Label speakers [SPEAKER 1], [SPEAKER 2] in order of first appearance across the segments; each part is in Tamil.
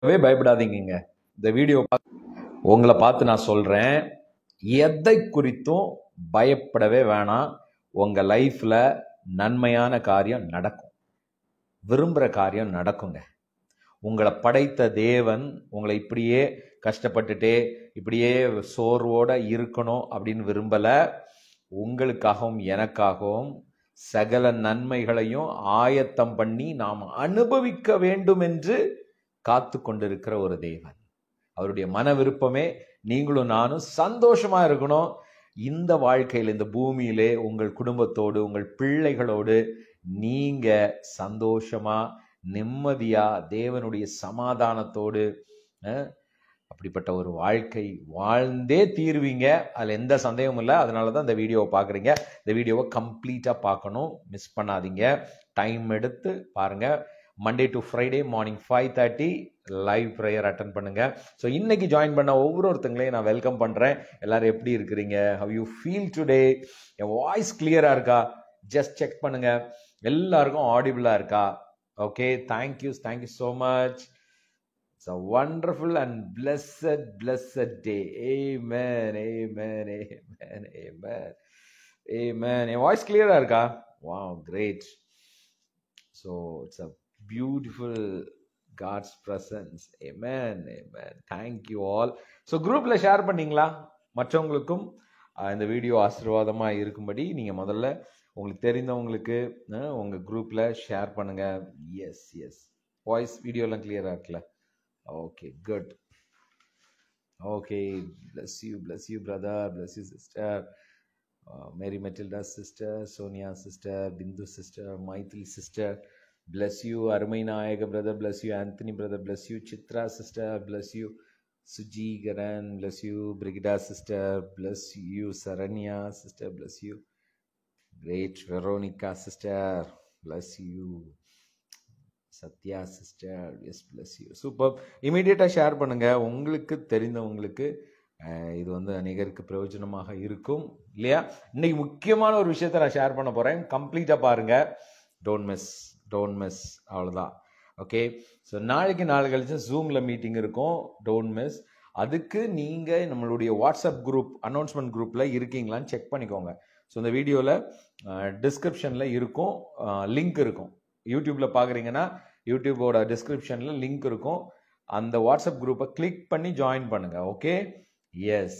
[SPEAKER 1] பயப்படாதீங்க. இந்த வீடியோ உங்களை பார்த்து நான் சொல்றேன், எதை குறித்தும் பயப்படவே வேணாம். உங்க லைஃப்ல நன்மையான காரியம் நடக்கும், விரும்புகிற காரியம் நடக்குங்க. உங்களை படைத்த தேவன் உங்களை இப்படியே கஷ்டப்பட்டுட்டே இப்படியே சோர்வோட இருக்கணும் அப்படின்னு விரும்பல. உங்களுக்காகவும் எனக்காகவும் சகல நன்மைகளையும் ஆயத்தம் பண்ணி நாம் அனுபவிக்க வேண்டும் என்று காத்து கொண்டிருக்கிற ஒரு தேவன். அவருடைய மன விருப்பமே நீங்களும் நானும் சந்தோஷமா இருக்கணும். இந்த வாழ்க்கையில், இந்த பூமியிலே உங்கள் குடும்பத்தோடு உங்கள் பிள்ளைகளோடு நீங்க சந்தோஷமா நிம்மதியா தேவனுடைய சமாதானத்தோடு அப்படிப்பட்ட ஒரு வாழ்க்கை வாழ்ந்தே தீர்வீங்க. அதில் எந்த சந்தேகமும் இல்லை. அதனால தான் இந்த வீடியோவை பார்க்குறீங்க. இந்த வீடியோவை கம்ப்ளீட்டாக பார்க்கணும், மிஸ் பண்ணாதீங்க. டைம் எடுத்து பாருங்க. Monday to Friday morning 5:30 live prayer attend பண்ணுங்க. ஸோ இன்னைக்கு ஜாயின் பண்ண ஒவ்வொருத்தங்களையும் நான் வெல்கம் பண்ணுறேன். எல்லாரும் எப்படி இருக்கிறீங்க? How you feel today? N voice கிளியராக இருக்கா? ஜஸ்ட் செக் பண்ணுங்க. எல்லாருக்கும் ஆடிபிளாக இருக்கா? Okay, thank you so much. It's a wonderful and blessed day. Amen. N voice கிளியரா இருக்கா? Wow, great. So it's a beautiful God's presence. Amen. Thank you all. So groupல ஷேர் பண்ணீங்களா? மற்றவங்களுக்கும் இந்த வீடியோ ஆசீர்வாதமா இருக்கும்படி நீங்க முதல்ல உங்களுக்கு தெரிந்தவங்களுக்கு உங்க குரூப்ல ஷேர் பண்ணுங்க. எஸ் வாய்ஸ் வீடியோலாம் கிளியரா இருக்குல்ல? Okay, good. Okay, bless you brother, bless you sister, Mary Matilda sister, Sonia sister, Bindu sister, Maithili sister, bless you. Arumai Nayaka brother, bless you. Anthony brother, bless you. Chitra sister, bless you. Suji Garan, bless you. Brigida sister, bless you. Saranya sister, bless you. Great. Veronica sister, bless you. Sathya sister, yes bless you. Super. இமீடியட்டாக ஷேர் பண்ணுங்க. உங்களுக்கு தெரிந்தவங்களுக்கு இது அநேகருக்கு பிரயோஜனமாக இருக்கும் இல்லையா? இன்னைக்கு முக்கியமான ஒரு விஷயத்த நான் ஷேர் பண்ண போறேன். கம்ப்ளீட்டாக பாருங்க. Don't miss. அவ்வளோதான். ஓகே. ஸோ நாளைக்கு நாள் கழிச்சு ஜூமில் மீட்டிங் இருக்கும். Don't miss. அதுக்கு நீங்கள் நம்மளுடைய வாட்ஸ்அப் குரூப் அனௌன்ஸ்மெண்ட் குரூப்பில் இருக்கீங்களான்னு செக் பண்ணிக்கோங்க. ஸோ இந்த வீடியோவில் டிஸ்கிரிப்ஷனில் இருக்கும், லிங்க் இருக்கும். யூடியூப்பில் பார்க்குறீங்கன்னா யூடியூபோட டிஸ்கிரிப்ஷனில் லிங்க் இருக்கும். அந்த வாட்ஸ்அப் குரூப்பை கிளிக் பண்ணி ஜாயின் பண்ணுங்க. Okay. Yes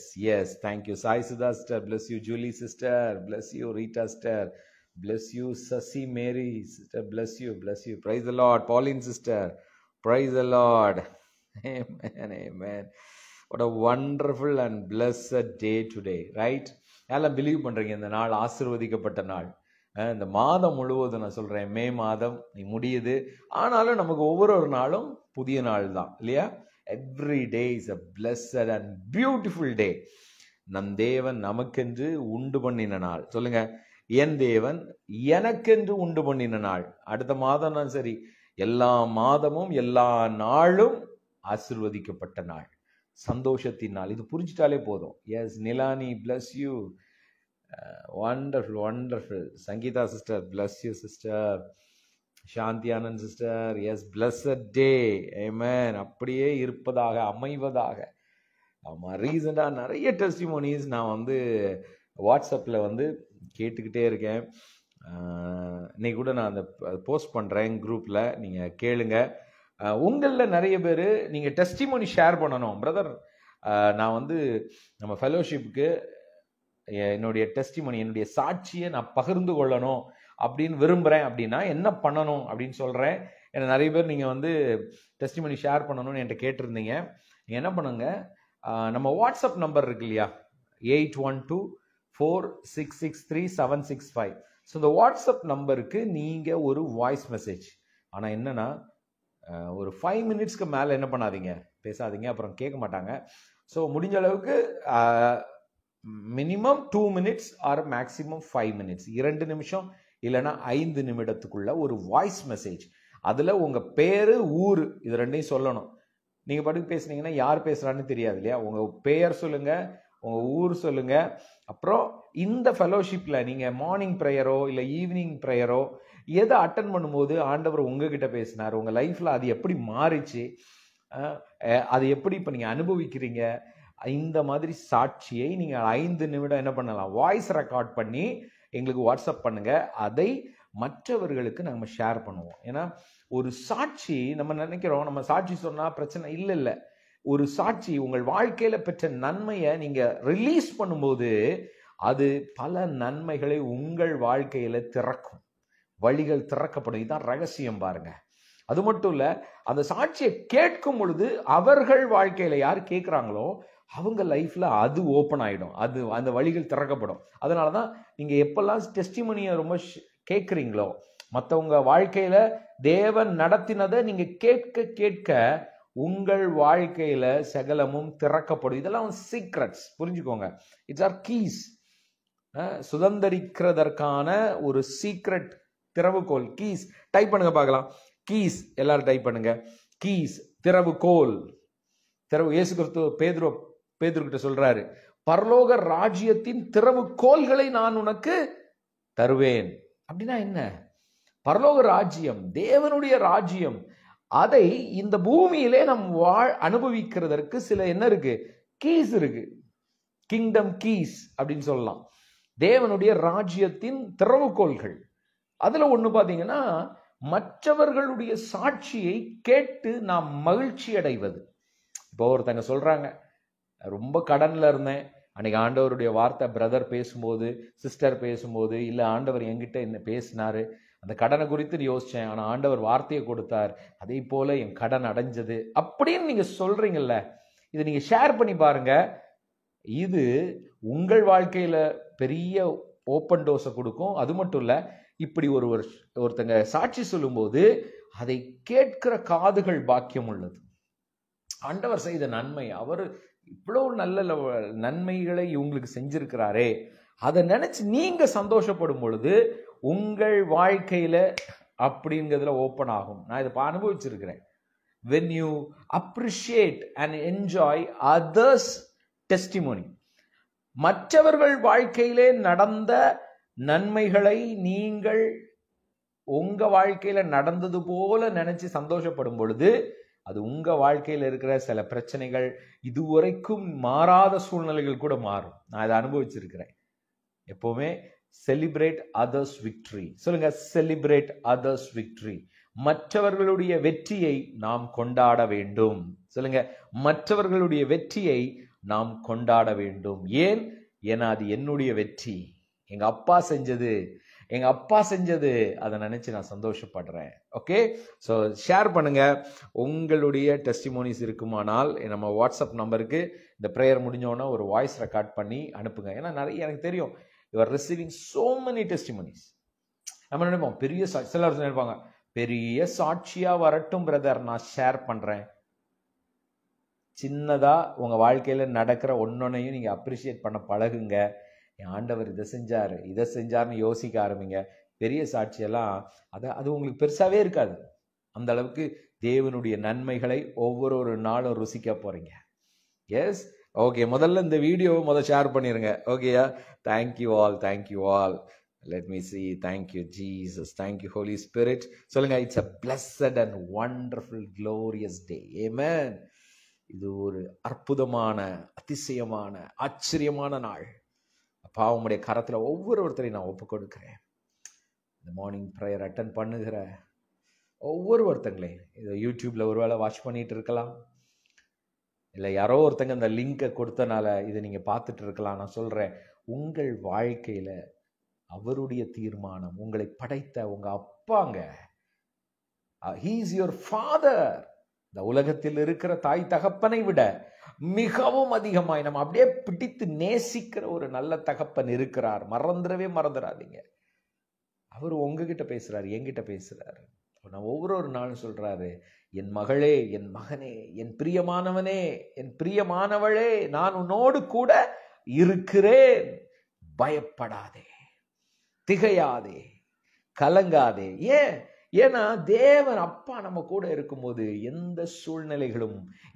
[SPEAKER 1] thank you. Sai Sudha sister, bless you. Julie sister, bless you. Rita sister, bless you. Sasi Mary sister, bless you. Praise the Lord. Pauline sister, praise the Lord. Amen. What a wonderful and blessed day today, right? எல்லாம் பிலீவ் பண்றீங்க இந்த நாள் ஆசீர்வதிக்கப்பட்ட நாள். இந்த மாதம் முழுவதும் நான் சொல்றேன், மே மாதம் நீ முடியுது. ஆனாலும் நமக்கு ஒவ்வொரு நாளும் புதிய நாள் தான் இல்லையா? Every day is a blessed and beautiful day. நம் தேவன் நமக்கென்று உண்டு பண்ணின நாள். சொல்லுங்க, என் தேவன் எனக்கென்று உண்டு பண்ணின நாள். அடுத்த மாதம் தான் சரி, எல்லா மாதமும் எல்லா நாளும் ஆசீர்வதிக்கப்பட்ட நாள், சந்தோஷத்தின் நாள். இது புரிஞ்சிட்டாலே போதும். Yes Nilani, bless you. wonderful. Sangeeta sister, bless you sister. Shanti Anand sister, yes, blessed day. Amen. அப்படியே இருப்பதாக, அமைவதாக. ஆமா, ரீசெண்டா நிறைய டெஸ்டிமோனிஸ் நான் வாட்ஸ்அப்ல கேட்டுக்கிட்டே இருக்கேன். இன்னைக்கு கூட நான் அந்த போஸ்ட் பண்றேன் குரூப்ல, நீங்க கேளுங்க. உங்களில் நிறைய பேர் நீங்க டெஸ்டிமோனி ஷேர் பண்ணணும். பிரதர், நான் நம்ம ஃபெலோஷிப்புக்கு என்னுடைய டெஸ்டிமோனி, என்னுடைய சாட்சியை நான் பகிர்ந்து கொள்ளணும் அப்படின்னு விரும்புகிறேன். அப்படின்னா என்ன பண்ணணும் அப்படின்னு சொல்கிறேன். ஏன்னா நிறைய பேர் நீங்கள் டெஸ்டிமோனி ஷேர் பண்ணணும்னு என்கிட்ட கேட்டிருந்தீங்க. நீங்கள் என்ன பண்ணுங்க, நம்ம வாட்ஸ்அப் நம்பர் இருக்கு இல்லையா, 8124663765. ஸோ இந்த வாட்ஸ்அப் நம்பருக்கு நீங்கள் ஒரு வாய்ஸ் மெசேஜ், ஆனால் என்னன்னா ஒரு 5 மினிட்ஸ்க்கு மேலே என்ன பண்ணாதீங்க, பேசாதீங்க, அப்புறம் கேட்க மாட்டாங்க. ஸோ முடிஞ்ச அளவுக்கு minimum 2 minutes R maximum 5 minutes, 2 நிமிஷம் இல்லைன்னா 5 நிமிடத்துக்குள்ள ஒரு வாய்ஸ் மெசேஜ். அதில் உங்கள் பேர், ஊர், இது ரெண்டையும் சொல்லணும். நீங்கள் பாட்டுக்கு பேசுனீங்கன்னா யார் பேசுகிறான்னு தெரியாது இல்லையா? உங்கள் பெயர் சொல்லுங்க, உங்கள் ஊர் சொல்லுங்க. அப்புறம் இந்த ஃபெலோஷிப்பில் நீங்கள் மார்னிங் ப்ரேயரோ இல்லை ஈவினிங் ப்ரேயரோ எதை அட்டன் பண்ணும்போது ஆண்டவர் உங்ககிட்ட பேசினார், உங்கள் லைஃப்பில் அது எப்படி மாறிச்சு, அது எப்படி இப்ப நீங்க அனுபவிக்கிறீங்க? இந்த மாதிரி சாட்சியை நீங்க 5 நிமிடம் என்ன பண்ணலாம், வாய்ஸ் ரெக்கார்ட் பண்ணி எங்களுக்கு வாட்ஸ்அப் பண்ணுங்க. அதை மற்றவர்களுக்கு நம்ம ஷேர் பண்ணுவோம். ஏன்னா ஒரு சாட்சி, நம்ம நினைக்கிறோம் நம்ம சாட்சி சொன்னா பிரச்சனை இல்ல. ஒரு சாட்சி உங்கள் வாழ்க்கையில பெற்ற நன்மையை நீங்க ரிலீஸ் பண்ணும்போது அது பல நன்மைகளை உங்கள் வாழ்க்கையில திறக்கும், வழிகள் திறக்கப்படும். இதுதான் ரகசியம் பாருங்க. அது மட்டும் இல்ல, அந்த சாட்சியை கேட்கும் பொழுது அவர்கள் வாழ்க்கையில யார் கேட்கிறாங்களோ அவங்க லைஃப்ல அது ஓப்பன் ஆயிடும், அது அந்த வழிகள் திறக்கப்படும். அதனாலதான் நீங்க எப்பெல்லாம் டெஸ்டிமோனியை ரொம்ப கேட்குறீங்களோ, மற்றவங்க வாழ்க்கையில தேவன் நடத்தினதை நீங்க கேட்க கேட்க உங்கள் வாழ்க்கையில சகலமும் திறக்கப்படும். இதெல்லாம் சீக்ரெட்ஸ், புரிஞ்சுக்கோங்க. It's R keys. சுதந்திரிக்கிறதற்கான ஒரு சீக்ரெட் திறவுகோல். கீஸ் டைப் பண்ணுங்க பார்க்கலாம். கீஸ் எல்லாரும் டைப் பண்ணுங்க. கீஸ், திறவுகோல். இயேசு கிறிஸ்து பேதுரு கிட்ட சொல்றாரு, பரலோக ராஜ்யத்தின் திறவுகோல்களை நான் உனக்கு தருவேன். அப்படின்னா என்ன? பரலோக ராஜ்யம், தேவனுடைய ராஜ்யம், அதை இந்த பூமியிலே நம் அனுபவிக்கிறதற்கு சில என்ன இருக்கு, கீஸ் இருக்கு. கிங்டம் கீஸ் அப்படின்னு சொல்லலாம். தேவனுடைய ராஜ்யத்தின் திறவுகோல்கள். அதுல ஒண்ணு பாத்தீங்கன்னா, மற்றவர்களுடைய சாட்சியை கேட்டு நாம் மகிழ்ச்சி அடைவது. இப்போ ஒருத்தங்க சொல்றாங்க, ரொம்ப கடன்ல இருந்தேன், அன்னைக்கு ஆண்டவருடைய வார்த்தை பிரதர் பேசும்போது, சிஸ்டர் பேசும்போது, இல்ல ஆண்டவர் என்கிட்ட என்ன பேசினாரு, அந்த கடனை குறித்து யோசிச்சேன், ஆனா ஆண்டவர் வார்த்தையை கொடுத்தார், அதே போல என் கடன் அடைஞ்சது அப்படின்னு நீங்க சொல்றீங்கல்ல, இதை நீங்க ஷேர் பண்ணி பாருங்க. இது உங்கள் வாழ்க்கையில பெரிய ஓப்பன் டோஸை கொடுக்கும். அது மட்டும் இல்ல, இப்படி ஒருத்தங்க சாட்சி சொல்லும்போது அதை கேட்கிற காதுகள் பாக்கியம் உள்ளது. ஆண்டவர் செய்த நன்மை, அவர் இவ்வளவு நல்ல நன்மைகளை இவங்களுக்கு செஞ்சிருக்கிறாரே, அதை நினைச்சு நீங்க சந்தோஷப்படும் பொழுது உங்கள் வாழ்க்கையில அப்படிங்கிறதுல ஓப்பன் ஆகும். நான் இதை அனுபவிச்சிருக்கிறேன். when you appreciate and enjoy others testimony, மற்றவர்கள் வாழ்க்கையிலே நடந்த நன்மைகளை நீங்கள் உங்க வாழ்க்கையில நடந்தது போல நினைச்சு சந்தோஷப்படும் பொழுது அது உங்க வாழ்க்கையில இருக்கிற சில பிரச்சனைகள், இதுவரைக்கும் மாறாத சூழ்நிலைகள் கூட மாறும். நான் இதை அனுபவிச்சிருக்கிறேன். எப்பவுமே செலிப்ரேட் அதர்ஸ் விக்டரி. சொல்லுங்க, செலிப்ரேட் அதர்ஸ் விக்டரி. மற்றவர்களுடைய வெற்றியை நாம் கொண்டாட வேண்டும். சொல்லுங்க, மற்றவர்களுடைய வெற்றியை நாம் கொண்டாட வேண்டும். ஏன்? ஏன்னா அது என்னுடைய வெற்றி, எங்க அப்பா செஞ்சது, அதை நினைச்சு நான் சந்தோஷப்படுறேன். ஓகே, ஸோ ஷேர் பண்ணுங்க. உங்களுடைய டெஸ்டிமோனிஸ் இருக்குமானால் நம்ம வாட்ஸ்அப் நம்பருக்கு இந்த ப்ரேயர் முடிஞ்சோன்னா ஒரு வாய்ஸ் ரெக்கார்ட் பண்ணி அனுப்புங்க. ஏன்னா நிறைய எனக்கு தெரியும், you are receiving so many testimonies. நம்ம நினைப்போம் பெரிய சிலர் நினைப்பாங்க, பெரிய சாட்சியா வரட்டும் பிரதர், நான் ஷேர் பண்றேன். சின்னதா உங்க வாழ்க்கையில நடக்கிற ஒன்னொன்னையும் நீங்க அப்ரிஷியேட் பண்ண பழகுங்க. என் ஆண்டவர் இதை செஞ்சாருன்னு யோசிக்க ஆரம்பிங்க. பெரிய சாட்சியெல்லாம் அது உங்களுக்கு பெருசாவே இருக்காது. அந்த அளவுக்கு தேவனுடைய நன்மைகளை ஒவ்வொரு நாளும் ருசிக்க போறீங்க. Yes, okay. முதல்ல இந்த வீடியோவை ஷேர் பண்ணிருங்க. ஓகேயா? Thank you all. Let me see. Thank you, Jesus. Thank you, Holy Spirit. சொல்லுங்க, it's a blessed and wonderful, glorious day. Amen. இது ஒரு அற்புதமான, அதிசயமான, ஆச்சரியமான நாள். அப்பா, உம்முடைய கரத்துல ஒவ்வொருத்தரையும் நான் ஒப்பு கொடுக்கிறேன். இந்த மார்னிங் ப்ரேயர் அட்டன் பண்ணுகிற ஒவ்வொருத்தங்களையும், இதை யூடியூப்ல ஒருவேளை வாட்ச் பண்ணிட்டு இருக்கலாம், இல்லை யாரோ ஒருத்தங்க இந்த லிங்கை கொடுத்தனால இதை நீங்க பார்த்துட்டு இருக்கலாம். நான் சொல்றேன், உங்கள் வாழ்க்கையில அவருடைய தீர்மானம், உங்களை படைத்த உங்க அப்பாங்க, he is your father. இந்த உலகத்தில் இருக்கிற தாய் தகப்பனை விட மிகவும் அதிகமாய் நம்ம அப்படியே பிடித்து நேசிக்கிற ஒரு நல்ல தகப்பன் இருக்கிறார். மறந்துடாதீங்க. அவர் உங்ககிட்ட பேசுறாரு, என்கிட்ட பேசுறாரு. நான் ஒவ்வொரு நாளும் சொல்றாரு, என் மகளே, என் மகனே, என் பிரியமானவனே, என் பிரியமானவளே, நான் உன்னோடு கூட இருக்கிறேன். பயப்படாதே, திகையாதே, கலங்காதே. ஏன்னா தேவன் அப்பா நம்ம கூட இருக்கும்போது எந்த சூழ்நிலைகளும்,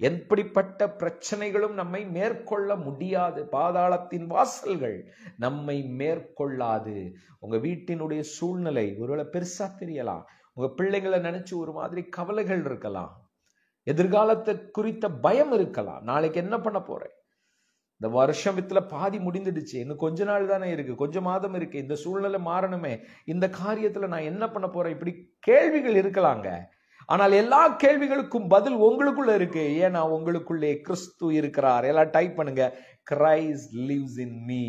[SPEAKER 1] எப்படிப்பட்ட பிரச்சனைகளும் நம்மை மேற்கொள்ள முடியாது. பாதாளத்தின் வாசல்கள் நம்மை மேற்கொள்ளாது. உங்க வீட்டினுடைய சூழ்நிலை ஒருவேளை பெருசா தெரியலாம், உங்க பிள்ளைங்களை நினைச்சு ஒரு மாதிரி கவலைகள் இருக்கலாம். எதிர்காலத்தை குறித்த பயம் இருக்கலாம். நாளைக்கு என்ன பண்ண போறேன், இந்த வருஷத்துல பாதி முடிந்துடுச்சு, இன்னும் கொஞ்ச நாள் தானே இருக்கு, கொஞ்ச மாதம் இருக்கு, இந்த சூழ்நிலை மாறணுமே, இந்த காரியத்துல நான் என்ன பண்ண போறேன், இப்படி கேள்விகள் இருக்கலாங்க. ஆனால் எல்லா கேள்விகளுக்கும் பதில் உங்களுக்குள்ள இருக்கு. ஏன்னா உங்களுக்குள்ளே கிறிஸ்து இருக்கிறார். எல்லாம் டைப் பண்ணுங்க, கிரைஸ்ட் லிவ்ஸ் இன் மீ.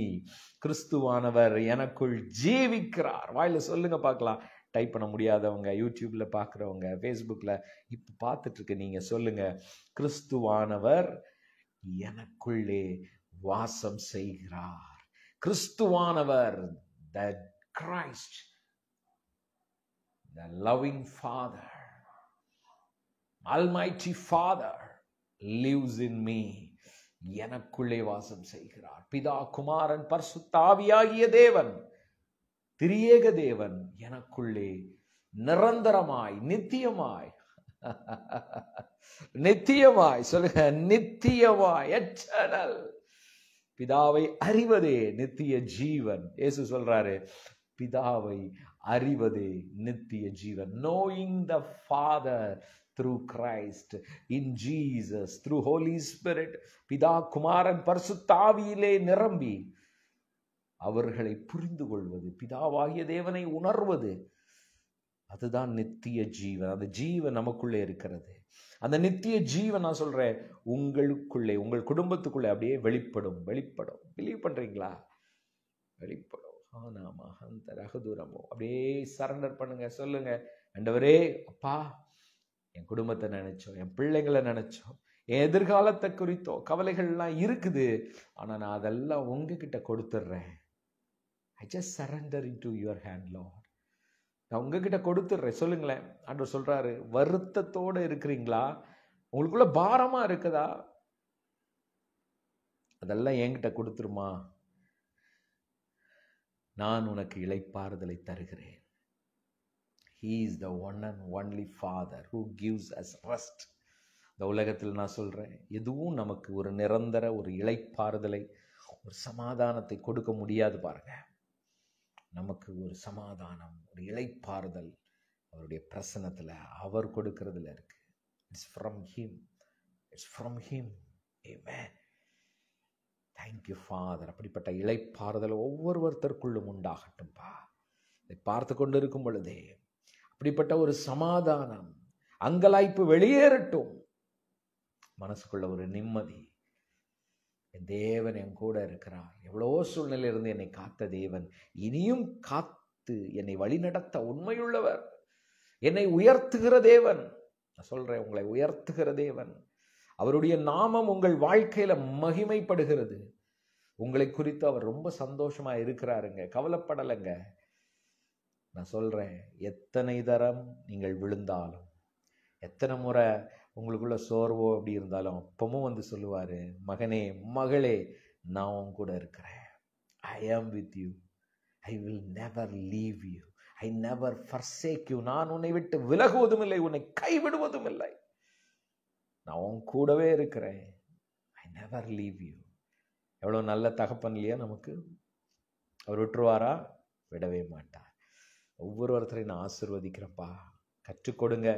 [SPEAKER 1] கிறிஸ்துவானவர் எனக்குள் ஜீவிக்கிறார். வாயில சொல்லுங்க பார்க்கலாம். டைப் பண்ண முடியாதவங்க, யூடியூப்ல பாக்குறவங்க, ஃபேஸ்புக்ல இப்ப பார்த்துட்டு இருக்க நீங்க சொல்லுங்க, கிறிஸ்துவானவர் எனக்குள்ளே வாசம் செய்கிறார். கிறிஸ்துவானவர், the Christ, the loving Father, Almighty Father lives in me. எனக்குள்ளே வாசம் செய்கிறார். பிதா, குமாரன், பரிசுத்த ஆவியாகிய தேவன், திரியேக தேவன் எனக்குள்ளே நிரந்தரமாய், நித்தியமாய், நித்தியமாய் சொல்லுங்க, நித்தியமாய், எட்டர்னல். பிதாவை அறிவதே நித்திய ஜீவன். இயேசு சொல்றாரு, பிதாவை அறிவதே நித்திய ஜீவன். knowing the Father through Christ, in Jesus, through Holy Spirit. பிதா, குமாரன், பரிசுத்த ஆவியிலே நிரம்பி அவர்களை புரிந்து கொள்வது, பிதாவாகிய தேவனை உணர்வது, அதுதான் நித்திய ஜீவன். அந்த ஜீவன் நமக்குள்ளே இருக்கிறது. அந்த நித்திய ஜீவன் நான் சொல்றேன், உங்களுக்குள்ளே, உங்கள் குடும்பத்துக்குள்ளே அப்படியே வெளிப்படும். வெளிப்படும். பிலீவ் பண்றீங்களா? வெளிப்படும். நாம அந்த ரகதூரமோ அப்படியே சரண்டர் பண்ணுங்க. சொல்லுங்க, ஆண்டவரே, அப்பா, என் குடும்பத்தை நினைச்சோம், என் பிள்ளைங்களை நினைச்சோம், என் எதிர்காலத்தை குறித்தோ கவலைகள்லாம் இருக்குது, ஆனா நான் அதெல்லாம் உங்ககிட்ட கொடுத்துட்றேன். I just surrender into your hand, Lord. நான் உங்ககிட்ட கொடுத்துட்றேன். சொல்லுங்களேன். ஆண்டவர் சொல்றாரு, வருத்தத்தோட இருக்கிறீங்களா? உங்களுக்குள்ள பாரமா இருக்குதா? அதெல்லாம் என்கிட்ட கொடுத்துருமா, நான் உனக்கு இளைப்பாறுதலை தருகிறேன். He is the one and only Father who gives us rest. இந்த உலகத்தில் நான் சொல்றேன், எதுவும் நமக்கு ஒரு நிரந்தர ஒரு இளைப்பாறுதலை, ஒரு சமாதானத்தை கொடுக்க முடியாது. பாருங்க, நமக்கு ஒரு சமாதானம், ஒரு இளைப்பாறுதல் அவருடைய பிரசன்னத்துல, அவர் கொடுக்கிறதுல இருக்கு. It's from him. It's from him. Amen. Thank you, Father. அப்படிப்பட்ட இளைப்பாறுதல் ஒவ்வொருத்தருக்குள்ளும் உண்டாகட்டும்பா. இதை பார்த்து கொண்டு இருக்கும் பொழுதே அப்படிப்பட்ட ஒரு சமாதானம், அங்கலாய்ப்பு வெளியேறட்டும். மனசுக்குள்ள ஒரு நிம்மதி. என் தேவன் என் கூட இருக்கிறார். எவ்வளோ சூழ்நிலை இருந்து என்னை காத்த தேவன் இனியும் காத்து என்னை வழிநடத்த உண்மையுள்ளவர். என்னை உயர்த்துகிற தேவன். நான் சொல்றேன், உங்களை உயர்த்துகிற தேவன். அவருடைய நாமம் உங்கள் வாழ்க்கையில மகிமைப்படுகிறது. உங்களை குறித்து அவர் ரொம்ப சந்தோஷமா இருக்கிறாருங்க. கவலைப்படலைங்க. நான் சொல்றேன், எத்தனை தரம் நீங்கள் விழுந்தாலும், எத்தனை முறை உங்களுக்குள்ள சோர்வோ அப்படி இருந்தாலும், அப்பவும் வந்து சொல்லுவாரு, மகனே, மகளே, நான் உன் கூட இருக்கிறேன். I am with you. I will never leave you. I never forsake you. நான் உன்னை விட்டு விலகுவதும் இல்லை, உன்னை கைவிடுவதும் இல்லை. நான் உன் கூடவே இருக்கிறேன். I never leave you. எவ்வளவு நல்ல தகப்பன் இல்லையா நமக்கு? அவர் விட்டுருவாரா? விடவே மாட்டார். ஒவ்வொருத்தரையும் நான் ஆசீர்வதிக்கிறேன்ப்பா. கற்றுக் கொடுங்க.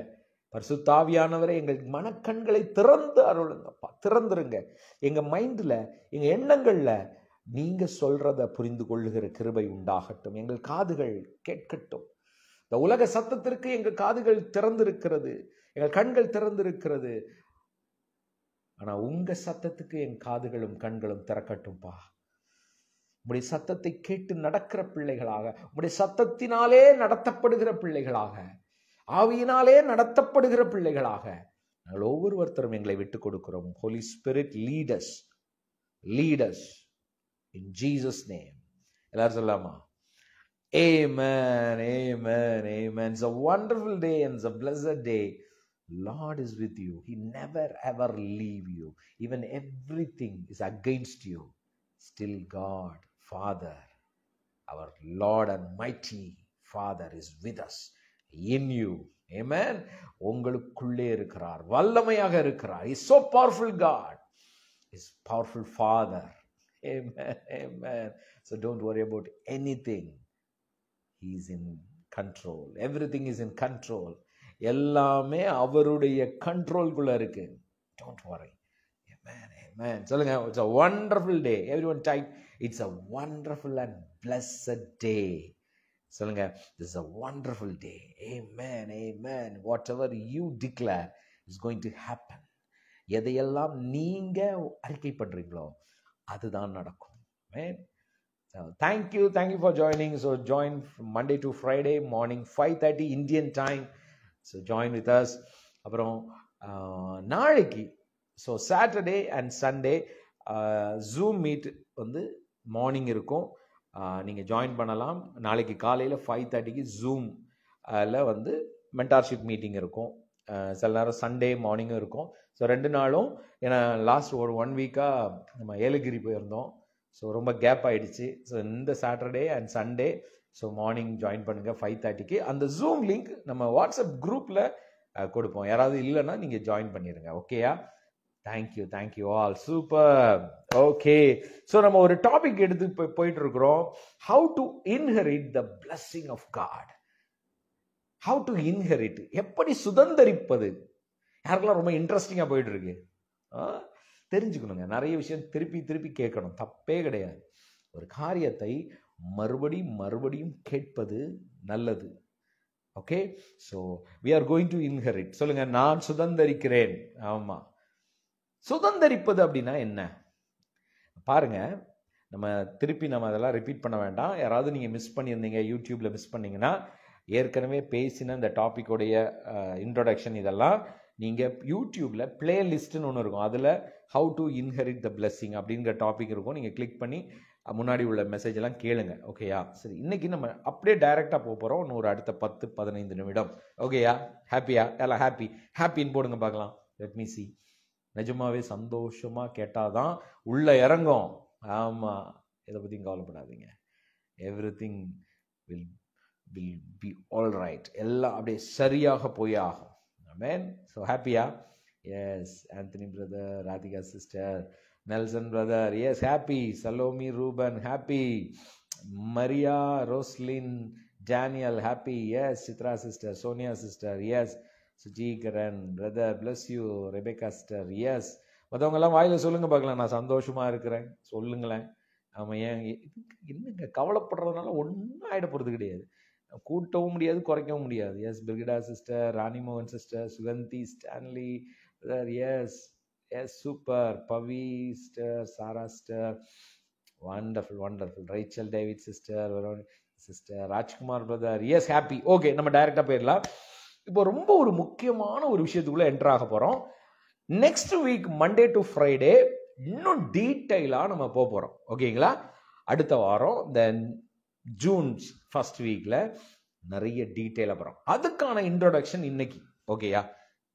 [SPEAKER 1] பரிசுத்த ஆவியானவரே, எங்கள் மனக்கண்களை திறந்து அருளுங்கப்பா. திறந்துருங்க. எங்க மைண்ட்ல, எங்க எண்ணங்கள்ல நீங்க சொல்றத புரிந்து கொள்ளுகிற கிருபை உண்டாகட்டும். எங்கள் காதுகள் கேட்கட்டும். இந்த உலக சத்தத்திற்கு எங்கள் காதுகள் திறந்திருக்கிறது, எங்கள் கண்கள் திறந்திருக்கிறது. ஆனா உங்க சத்தத்துக்கு என் காதுகளும் கண்களும் திறக்கட்டும்பா. உங்களுடைய சத்தத்தை கேட்டு நடக்கிற பிள்ளைகளாக, உங்களுடைய சத்தத்தினாலே நடத்தப்படுகிற பிள்ளைகளாக, ஆவியினாலே நடத்தப்படுகிற பிள்ளைகளாக நாங்கள் ஒவ்வொருத்தரும் எங்களை விட்டு கொடுக்கிறோம். Holy Spirit, lead us. Lead us in Jesus' name. எல்லாரும் சொல்லாமா? Amen, amen, amen. It's a wonderful day and it's a blessed day. Lord is with you. He never ever leave you. Even everything is against you. Still God, Father, our Lord and mighty Father is with us. In you. Amen. உங்களுக்குள்ளே இருக்கிறார். வல்லமையாக இருக்கிறார். He is so powerful God. He is powerful Father. Amen. Amen. So don't worry about anything. He is in control. Everything is in control. எல்லாமே அவருடைய கண்ட்ரோல்குள்ள இருக்கு. Don't worry. Amen, amen. சொல்லுங்க, it's a wonderful day. Everyone type, it's a wonderful and blessed day. சொல்லுங்க, this is a wonderful day. Amen, amen. Whatever you declare is going to happen. எதையெல்லாம் நீங்க அறிக்கை பண்றீங்களோ அதுதான் நடக்கும். Amen. So thank you for joining. So join from Monday to Friday morning 5:30 Indian time. So join with us. அப்புறம் நாளைக்கு so Saturday and Sunday zoom meet வந்து மார்னிங் இருக்கும். நீங்கள் ஜாயின் பண்ணலாம். நாளைக்கு காலையில் 5:30க்கு ஜூமில் வந்து மென்டார்ஷிப் மீட்டிங் இருக்கும். சில நேரம் சண்டே மார்னிங்கும் இருக்கும். ஸோ 2 நாளும், ஏன்னா லாஸ்ட் ஒரு 1 வீக்காக நம்ம ஏலகிரி போயிருந்தோம். ஸோ ரொம்ப கேப் ஆகிடுச்சு. ஸோ இந்த Saturday and Sunday so morning join பண்ணுங்கள் 5:30க்கு. அந்த ஜூம் லிங்க் நம்ம வாட்ஸ்அப் குரூப்பில் கொடுப்போம். யாராவது இல்லைன்னா நீங்கள் ஜாயின் பண்ணிடுங்க. ஓகேயா? Thank you all. Super. Okay, so நம்ம ஒரு டாபிக் எடுத்து போயிட்டு இருக்கிறோம். How to inherit the blessing of God. How to inherit, எப்படி சுதந்தரிப்பது. யாருக்கெல்லாம் ரொம்ப இன்ட்ரெஸ்டிங்காக போயிட்டு இருக்கு, தெரிஞ்சுக்கணுங்க. நிறைய விஷயம் திருப்பி கேட்கணும், தப்பே கிடையாது. ஒரு காரியத்தை மறுபடியும் கேட்பது நல்லது. Okay, so we are going to inherit. சொல்லுங்க, நான் சுதந்தரிக்கிறேன். ஆமா, சுதந்தரிப்பது அப்படின்னா என்ன பாருங்க. நம்ம அதெல்லாம் ரிப்பீட் பண்ண வேண்டாம். யாராவது நீங்கள் மிஸ் பண்ணியிருந்தீங்க, யூடியூப்ல மிஸ் பண்ணீங்கன்னா, ஏற்கனவே பேசின இந்த டாபிக்கோடைய இன்ட்ரோடக்ஷன் இதெல்லாம் நீங்கள் யூடியூப்ல பிளேலிஸ்ட்னு ஒன்று இருக்கும். அதில் how to inherit the blessing அப்படிங்கிற டாபிக் இருக்கும். நீங்கள் கிளிக் பண்ணி முன்னாடி உள்ள மெசேஜ் எல்லாம் கேளுங்க. ஓகேயா? சரி, இன்னைக்கு நம்ம அப்படியே டைரக்டா போறோம். இன்னொரு அடுத்த 10-15 நிமிடம். ஓகேயா? ஹாப்பியா? எல்லாம் ஹாப்பின்னு போடுங்க பார்க்கலாம். Let me see. நிஜமாவே சந்தோஷமா கேட்டாதான் உள்ள இறங்கும். ஆமா, இதை பத்தியும் கவலைப்படாதீங்க. Everything will be all right. எல்லாம் அப்படியே சரியாக போய் ஆகும். ஆமென். ஸோ ஹாப்பியா? Yes. Anthony brother, Radhika sister, Nelson brother, yes, happy. Salome Ruben, happy. Maria Roslyn Daniel, happy. Yes, Chitra sister, Sonia sister, yes. Suji Karan brother, bless you. Rebecca sister, yes. மற்றவங்க எல்லாம் வாயில சொல்லுங்க பார்க்கலாம், நான் சந்தோஷமா இருக்கிறேன் சொல்லுங்களேன். ஆமாம், என்னங்க கவலைப்படுறதுனால ஒன்றும் ஆகிட போகிறது கிடையாது. கூட்டவும் முடியாது, குறைக்கவும் முடியாது. எஸ், பிரிகிடா சிஸ்டர், ராணி மோகன் sister, Suganthi, Stanley brother, yes. Yes, super. Pavi sister, Sarah sister, wonderful. Rachel David sister, sister, Rajkumar brother, yes, happy. Okay, நம்ம டைரக்டா போயிடலாம். இப்போ ரொம்ப ஒரு முக்கியமான ஒரு விஷயத்துக்குள்ள என்டர் ஆக போறோம். Next week Monday to Friday இன்னும் டீட்டெயிலா நம்ம போறோம். ஓகேங்களா? அடுத்த வாரம் தென் ஜூன் ஃபர்ஸ்ட் வீக்ல நிறைய டீட்டெயிலா போறோம். அதுக்கான இன்ட்ரோடக்ஷன் இன்னைக்கு. ஓகேயா?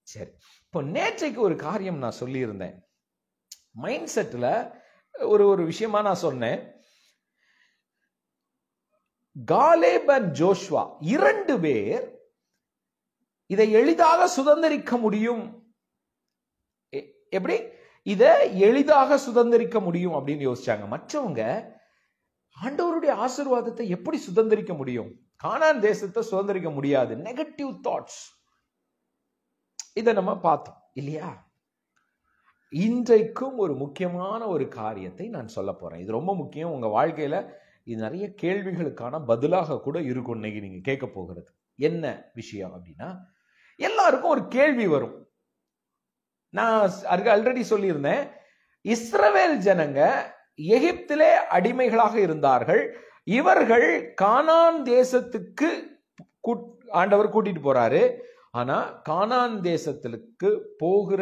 [SPEAKER 1] சரி, இப்போ நேற்றைக்கு ஒரு காரியம் நான் சொல்லியிருந்தேன். மைண்ட் செட்ல ஒரு விஷயமா நான் சொன்னேன். காலேப் அண்ட் ஜோஷுவா 2 பேர் இதை எளிதாக சுதந்தரிக்க முடியும். எப்படி இதை எளிதாக சுதந்தரிக்க முடியும் அப்படின்னு யோசிச்சாங்க. மற்றவங்க ஆண்டவருடைய ஆசீர்வாதத்தை எப்படி சுதந்தரிக்க முடியும், கானான் தேசத்தை சுதந்தரிக்க முடியாது, நெகட்டிவ் தாட்ஸ். இதை நம்ம பார்த்தோம் இல்லையா? இன்றைக்கும் ஒரு முக்கியமான ஒரு காரியத்தை நான் சொல்ல போறேன். இது ரொம்ப முக்கியம். உங்க வாழ்க்கையில இது நிறைய கேள்விகளுக்கான பதிலாக கூட இருக்கும். இன்னைக்கு நீங்க கேட்க போகிறது என்ன விஷயம் அப்படின்னா, எல்லாருக்கும் ஒரு கேள்வி வரும். நான் ஆல்ரெடி சொல்லியிருந்தேன், இஸ்ரவேல் ஜனங்க எகிப்திலே அடிமைகளாக இருந்தார்கள். இவர்கள் கானான் தேசத்துக்கு ஆண்டவர் கூட்டிட்டு போறாரு. ஆனா கானான் தேசத்துக்கு போகிற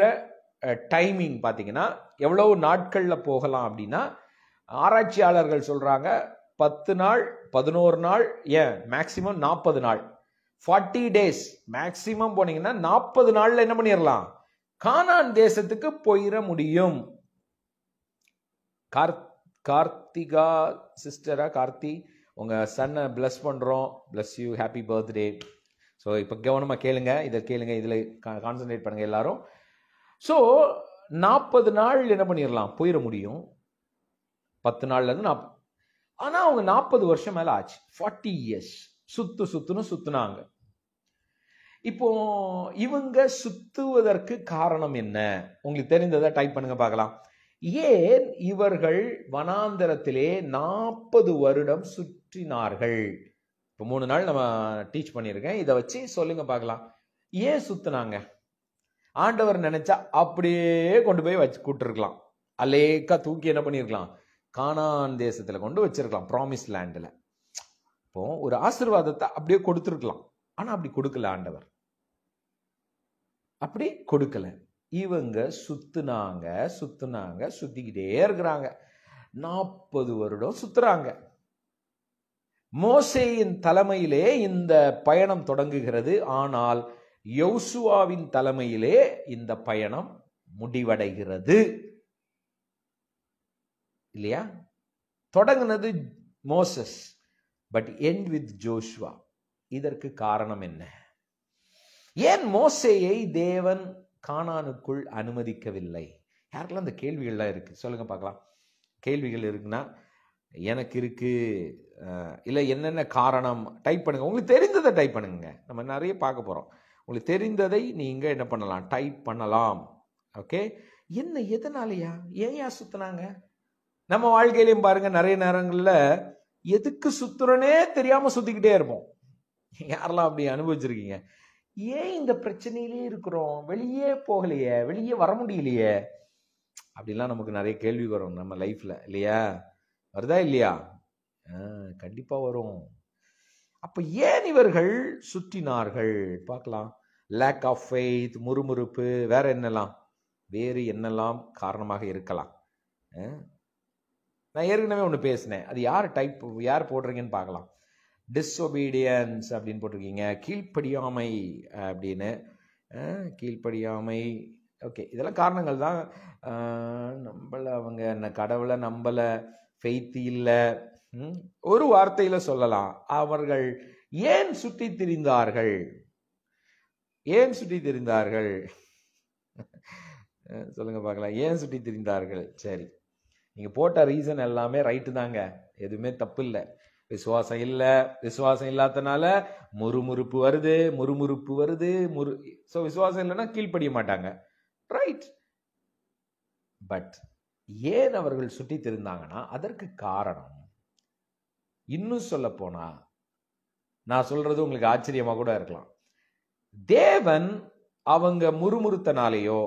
[SPEAKER 1] டைமிங் பாத்தீங்கன்னா எவ்வளவு நாட்கள்ல போகலாம் அப்படின்னா, ஆராய்ச்சியாளர்கள் சொல்றாங்க 10 நாள் 11 நாள், ஏன் மேக்சிமம் 40 நாள், 40 days மேக்சிமம் போனீங்கன்னா 40 நாள்ல என்ன பண்ணிடலாம், கானான் தேசத்துக்கு போயிட முடியும். கார்த்திகா சிஸ்டரா, கார்த்தி, உங்க சன்னை பிளஸ் பண்றோம். Plus you, happy birthday. So இப்போ கவனமாக கேளுங்க, இதை கேளுங்க, இதில் கான்சன்ட்ரேட் பண்ணுங்க எல்லாரும். ஸோ 40 நாள் என்ன பண்ணிடலாம், போயிட முடியும். 10 நாள்லேருந்து 40. ஆனால் அவங்க 40 வருஷம் மேலே ஆச்சு, 40 years சுத்துன்னு சுத்துனாங்க. இப்போ இவங்க சுத்துவதற்கு காரணம் என்ன? உங்களுக்கு தெரிந்ததை டைப் பண்ணுங்க பார்க்கலாம். ஏன் இவர்கள் வனாந்தரத்திலே 40 வருடம் சுற்றினார்கள்? இப்போ 3 நாள் நம்ம டீச் பண்ணியிருக்கேன். இதை வச்சு சொல்லுங்க பார்க்கலாம். ஏன் சுத்தினாங்க? ஆண்டவர் நினைச்சா அப்படியே கொண்டு போய் வச்சு கூட்டிருக்கலாம். அலேக்கா தூக்கி என்ன பண்ணிருக்கலாம்? கானான் தேசத்துல கொண்டு வச்சிருக்கலாம், ப்ராமிஸ் லேண்ட்ல. இப்போ ஒரு ஆசீர்வாதத்தை அப்படியே கொடுத்துருக்கலாம். ஆனா அப்படி கொடுக்கல ஆண்டவர். அப்படி கொடுக்கல. இவங்க சுத்தினாங்க, சுத்திக்கிட்டே இருக்கிறாங்க. 40 வருடம் சுத்துறாங்க. மோசேயின் தலைமையிலே இந்த பயணம் தொடங்குகிறது. ஆனால் யோசுவாவின் தலைமையிலே இந்த பயணம் முடிவடைகிறது. இல்லையா? தொடங்கினது Moses, but end with Joshua. இதற்கு காரணம் என்ன? ஏன் மோசேயை தேவன் கானானுக்குள் அனுமதிக்கவில்லை? யாருக்கெல்லாம் அந்த கேள்விகள்லாம் இருக்கு? சொல்லுங்க பார்க்கலாம். கேள்விகள் இருக்குன்னா எனக்கு இருக்கு, இல்லை என்னென்ன காரணம் டைப் பண்ணுங்க. உங்களுக்கு தெரிந்ததை டைப் பண்ணுங்க. நம்ம நிறைய பார்க்க போறோம். உங்களுக்கு தெரிந்ததை நீங்க என்ன பண்ணலாம்? டைப் பண்ணலாம். ஓகே. என்ன, எதனாலயா, ஏன் சுத்தினாங்க? நம்ம வாழ்க்கையிலையும் பாருங்க, நிறைய நேரங்கள்ல எதுக்கு சுத்துறனே தெரியாம சுத்திக்கிட்டே இருப்போம். யாரெல்லாம் அப்படி அனுபவிச்சிருக்கீங்க? ஏன் இந்த பிரச்சனையிலே இருக்கிறோம், வெளியே போகலையே, வெளியே வர முடியலையே? அப்படிலாம் நமக்கு நிறைய கேள்வி வரும் நம்ம லைஃப்ல, இல்லையா? வருதா இல்லையா? கண்டிப்பா வரும். அப்ப ஏன் இவர்கள் சுற்றினார்கள்? பார்க்கலாம். லேக் ஆஃப் ஃபெய்த், முறுமுறுப்பு, வேற என்னெல்லாம் காரணமாக இருக்கலாம்? நான் ஏற்கனவே ஒன்று பேசினேன். அது யார் போடுறீங்கன்னு பார்க்கலாம். டிஸ்ஒபீடியன்ஸ் அப்படின்னு போட்டிருக்கீங்க. கீழ்ப்படியாமை அப்படின்னு. கீழ்ப்படியாமை. ஓகே, இதெல்லாம் காரணங்கள் தான். அவங்க கடவுளை நம்பல, ஃபெய்த் இல்லை. ஒரு வார்த்தையில சொல்லலாம், அவர்கள் ஏன் சுற்றி திரிந்தார்கள்? சொல்லுங்க பார்க்கலாம். ஏன் சுற்றி திரிந்தார்கள்? சரி, நீங்க போட்ட ரீசன் எல்லாமே ரைட்டு தாங்க, எதுவுமே தப்பு இல்லை. விசுவாசம் இல்லை, விசுவாசம் இல்லாதனால முறுமுறுப்பு வருது. விசுவாசம் இல்லைன்னா கீழ்ப்படிய மாட்டாங்க, ரைட். பட் ஏன் அவர்கள் சுற்றி திரிந்தாங்கன்னா அதற்கு காரணம், இன்னும் சொல்ல போனா, நான் சொல்றது உங்களுக்கு ஆச்சரியமா கூட இருக்கலாம். தேவன் அவங்க முறுமுறுத்தனாலேயோ,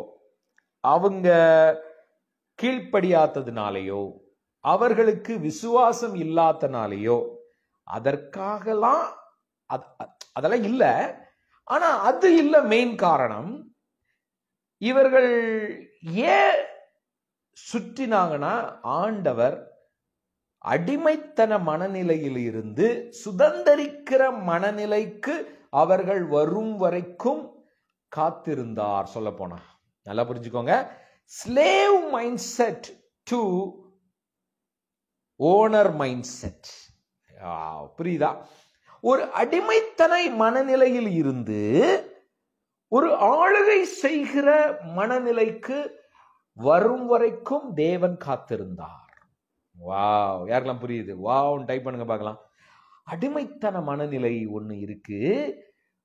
[SPEAKER 1] அவங்க கீழ்ப்படியாததுனாலேயோ, அவர்களுக்கு விசுவாசம் இல்லாதனாலேயோ, அதற்காகலாம் அதெல்லாம் இல்ல. ஆனா அது இல்ல மெயின் காரணம். இவர்கள் ஏன் சுற்றினாங்கன்னா, ஆண்டவர் அடிமைத்தன மனநிலையில் இருந்து சுதந்திரிக்கிற மனநிலைக்கு அவர்கள் வரும் வரைக்கும் காத்திருந்தார். சொல்ல போனா நல்லா புரிஞ்சுக்கோங்க. Slave mind set to owner mind set. புரியுதா? ஒரு அடிமைத்தன மனநிலையில் இருந்து ஒரு ஆளுகை செய்கிற மனநிலைக்கு வரும் வரைக்கும் தேவன் காத்திருந்தார். வாவ், யாருக்கெல்லாம் புரியுது? வாவ் டைப் பண்ணுங்க பார்க்கலாம். அடிமைத்தன மனநிலை ஒண்ணு இருக்கு,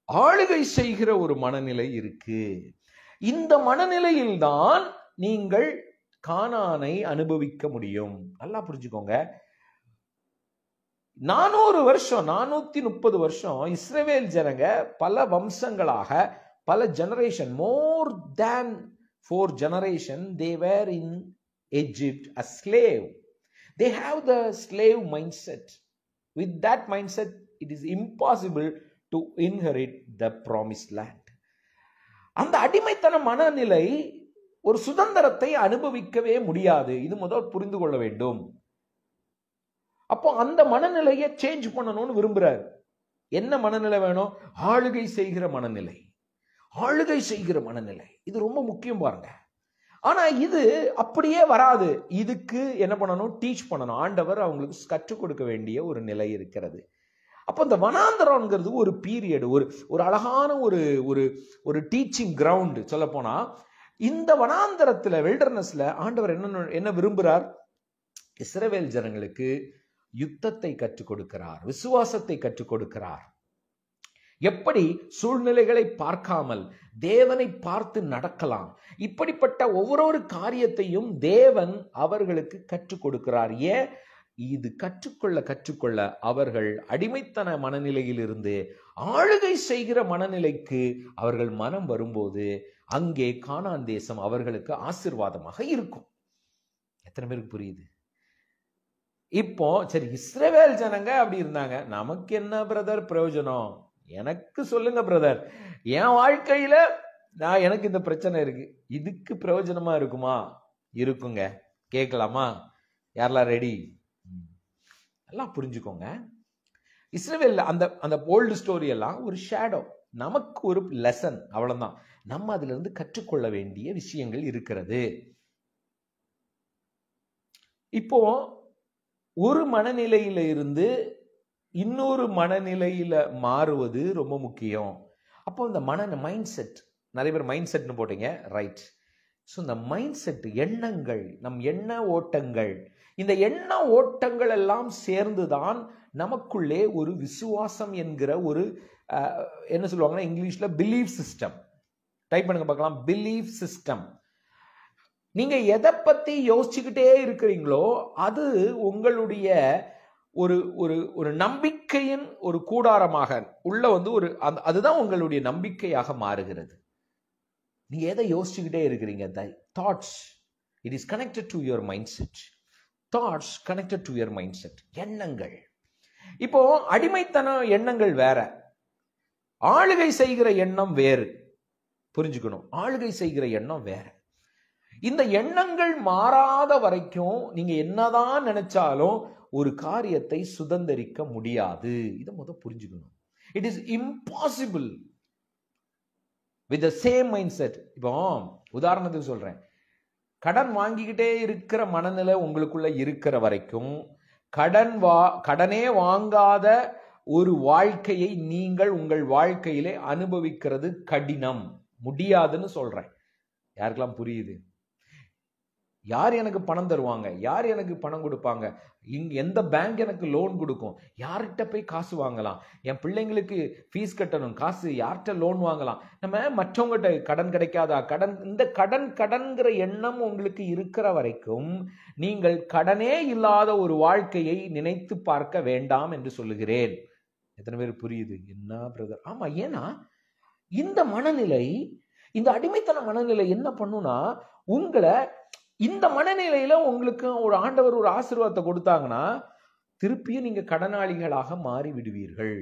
[SPEAKER 1] ஆளுகை செய்கிற ஒரு மனநிலை இருக்கு. இந்த மனநிலையில் தான் நீங்கள் கானானை அனுபவிக்க முடியும். நல்லா புரிஞ்சுக்கோங்க. 400 வருஷம், 430 வருஷம் இஸ்ரவேல் ஜனங்க பல வம்சங்களாக, பல generation, more than 4 generation, they were in Egypt a slave. They have the slave mindset. With that mindset, it is impossible to inherit the promised land. அந்த அடிமைத்தன மனநிலை ஒரு சுதந்திரத்தை அனுபவிக்கவே முடியாது. இது முதல் புரிந்து கொள்ள வேண்டும். அப்போ அந்த மனநிலையை சேஞ்ச் பண்ணணும்னு விரும்புறாரு. என்ன மனநிலை வேணும்? ஆளுகை செய்கிற மனநிலை. ஆளுகை செய்கிற மனநிலை இது ரொம்ப முக்கியம் பாருங்க. ஆனா இது அப்படியே வராது. இதுக்கு என்ன பண்ணணும்? டீச் பண்ணணும். ஆண்டவர் அவங்களுக்கு கற்றுக் கொடுக்க வேண்டிய ஒரு நிலை இருக்கிறது. அப்ப இந்த வனாந்தரம்ங்கிறது ஒரு பீரியட், ஒரு அழகான ஒரு டீச்சிங் கிரவுண்ட். சொல்ல போனா இந்த வனாந்தரத்துல, வில்டர்னஸ்ல ஆண்டவர் என்ன விரும்புறார்? இஸ்ரவேல் ஜனங்களுக்கு யுத்தத்தை கற்றுக் கொடுக்கிறார், விசுவாசத்தை கற்றுக் கொடுக்கிறார். எப்படி சூழ்நிலைகளை பார்க்காமல் தேவனை பார்த்து நடக்கலாம். இப்படிப்பட்ட ஒவ்வொரு காரியத்தையும் தேவன் அவர்களுக்கு கற்றுக் கொடுக்கிறார். ஏன்? இது கற்றுக்கொள்ள அவர்கள் அடிமைத்தன மனநிலையில் இருந்து ஆளுகை செய்கிற மனநிலைக்கு அவர்கள் மனம் வரும்போது அங்கே கானான் தேசம் அவர்களுக்கு ஆசீர்வாதமாக இருக்கும். எத்தனை பேருக்கு புரியுது? இப்போ சரி, இஸ்ரவேல் ஜனங்க அப்படி இருந்தாங்க, நமக்கு என்ன பிரதர் பிரயோஜனம்? எனக்கு சொல்லுங்க பிரதர், என் வாழ்க்கையில எனக்கு இந்த பிரச்சனை இருக்கு, இதுக்கு பிரயோஜனமா இருக்குமா? இருக்குங்க. கேட்கலாமா? யாரெல்லாம் ரெடி? எல்லாம் புரிஞ்சுக்கோங்க. இஸ்ரவேல் அந்த ஓல்டு ஸ்டோரி எல்லாம் ஒரு ஷேடோ, நமக்கு ஒரு லெசன், அவ்வளவுதான். நம்ம அதுல இருந்து கற்றுக்கொள்ள வேண்டிய விஷயங்கள் இருக்கிறது. இப்போ ஒரு மனநிலையில இருந்து இன்னொரு மனநிலையில மாறுவது ரொம்ப முக்கியம். அப்போ இந்த மைண்ட் செட், நிறைய பேர் மைண்ட் செட்னு போட்டீங்க, ரைட். ஸோ இந்த மைண்ட் செட், எண்ணங்கள், நம் எண்ண ஓட்டங்கள், இந்த எண்ண ஓட்டங்கள் எல்லாம் சேர்ந்துதான் நமக்குள்ளே ஒரு விசுவாசம் என்கிற ஒரு என்ன சொல்லுவாங்கன்னா இங்கிலீஷ்ல பிலீஃப் சிஸ்டம். டைப் பண்ணுங்க பார்க்கலாம், பிலீஃப் சிஸ்டம். நீங்க எதை பத்தி யோசிச்சுக்கிட்டே இருக்கிறீங்களோ அது உங்களுடைய ஒரு ஒரு ஒரு நம்பிக்கையின் ஒரு கூடாரமாக உள்ள ஒரு அதுதான் உங்களுடைய நம்பிக்கையாக மாறுகிறது. நீங்க எதை யோசிச்சுக்கிட்டே இருக்கிறீங்க? Thoughts, it is connected to your mind set. Thoughts connected to your mind set. எண்ணங்கள். இப்போ அடிமைத்தன எண்ணங்கள் வேற, ஆளுகை செய்கிற எண்ணம் வேறு. புரிஞ்சுக்கணும், ஆளுகை செய்கிற எண்ணம் வேற. இந்த எண்ணங்கள் மாறாத வரைக்கும் நீங்க என்னதான் நினைச்சாலும் ஒரு காரியத்தை சுதந்திரிக்க முடியாது. இதை முதல் புரிஞ்சுக்கணும். It is impossible with the same mind set. இப்போ உதாரணத்துக்கு சொல்றேன், கடன் வாங்கிக்கிட்டே இருக்கிற மனநிலை உங்களுக்குள்ள இருக்கிற வரைக்கும் கடனே வாங்காத ஒரு வாழ்க்கையை நீங்கள் உங்கள் வாழ்க்கையிலே அனுபவிக்கிறது கடினம், முடியாதுன்னு சொல்றேன். யாருக்கெல்லாம் புரியுது? யார் எனக்கு பணம் தருவாங்க? யார் எனக்கு பணம் கொடுப்பாங்க? எந்த பேங்க் எனக்கு லோன் கொடுக்கும்? யார்கிட்ட போய் காசு வாங்கலாம்? என் பிள்ளைங்களுக்கு ஃபீஸ் கட்டணும், காசு யார்கிட்ட லோன் வாங்கலாம்? நம்ம மற்றவங்ககிட்ட கடன் கிடைக்காதா? இந்த கடன்கிற எண்ணம் உங்களுக்கு இருக்கிற வரைக்கும் நீங்கள் கடனே இல்லாத ஒரு வாழ்க்கையை நினைத்து பார்க்க வேண்டாம் என்று சொல்லுகிறேன். எத்தனை பேர் புரியுது? என்ன பிரதர்? ஆமா, ஏன்னா இந்த மனநிலை, இந்த அடிமைத்தன மனநிலை என்ன பண்ணுனா, உங்களை இந்த மனநிலையில உங்களுக்கு ஒரு ஆண்டவர் ஒரு ஆசீர்வாதத்தை கொடுத்தாங்கன்னா திருப்பியும் நீங்க கடனாளிகளாக மாறி விடுவீர்கள்.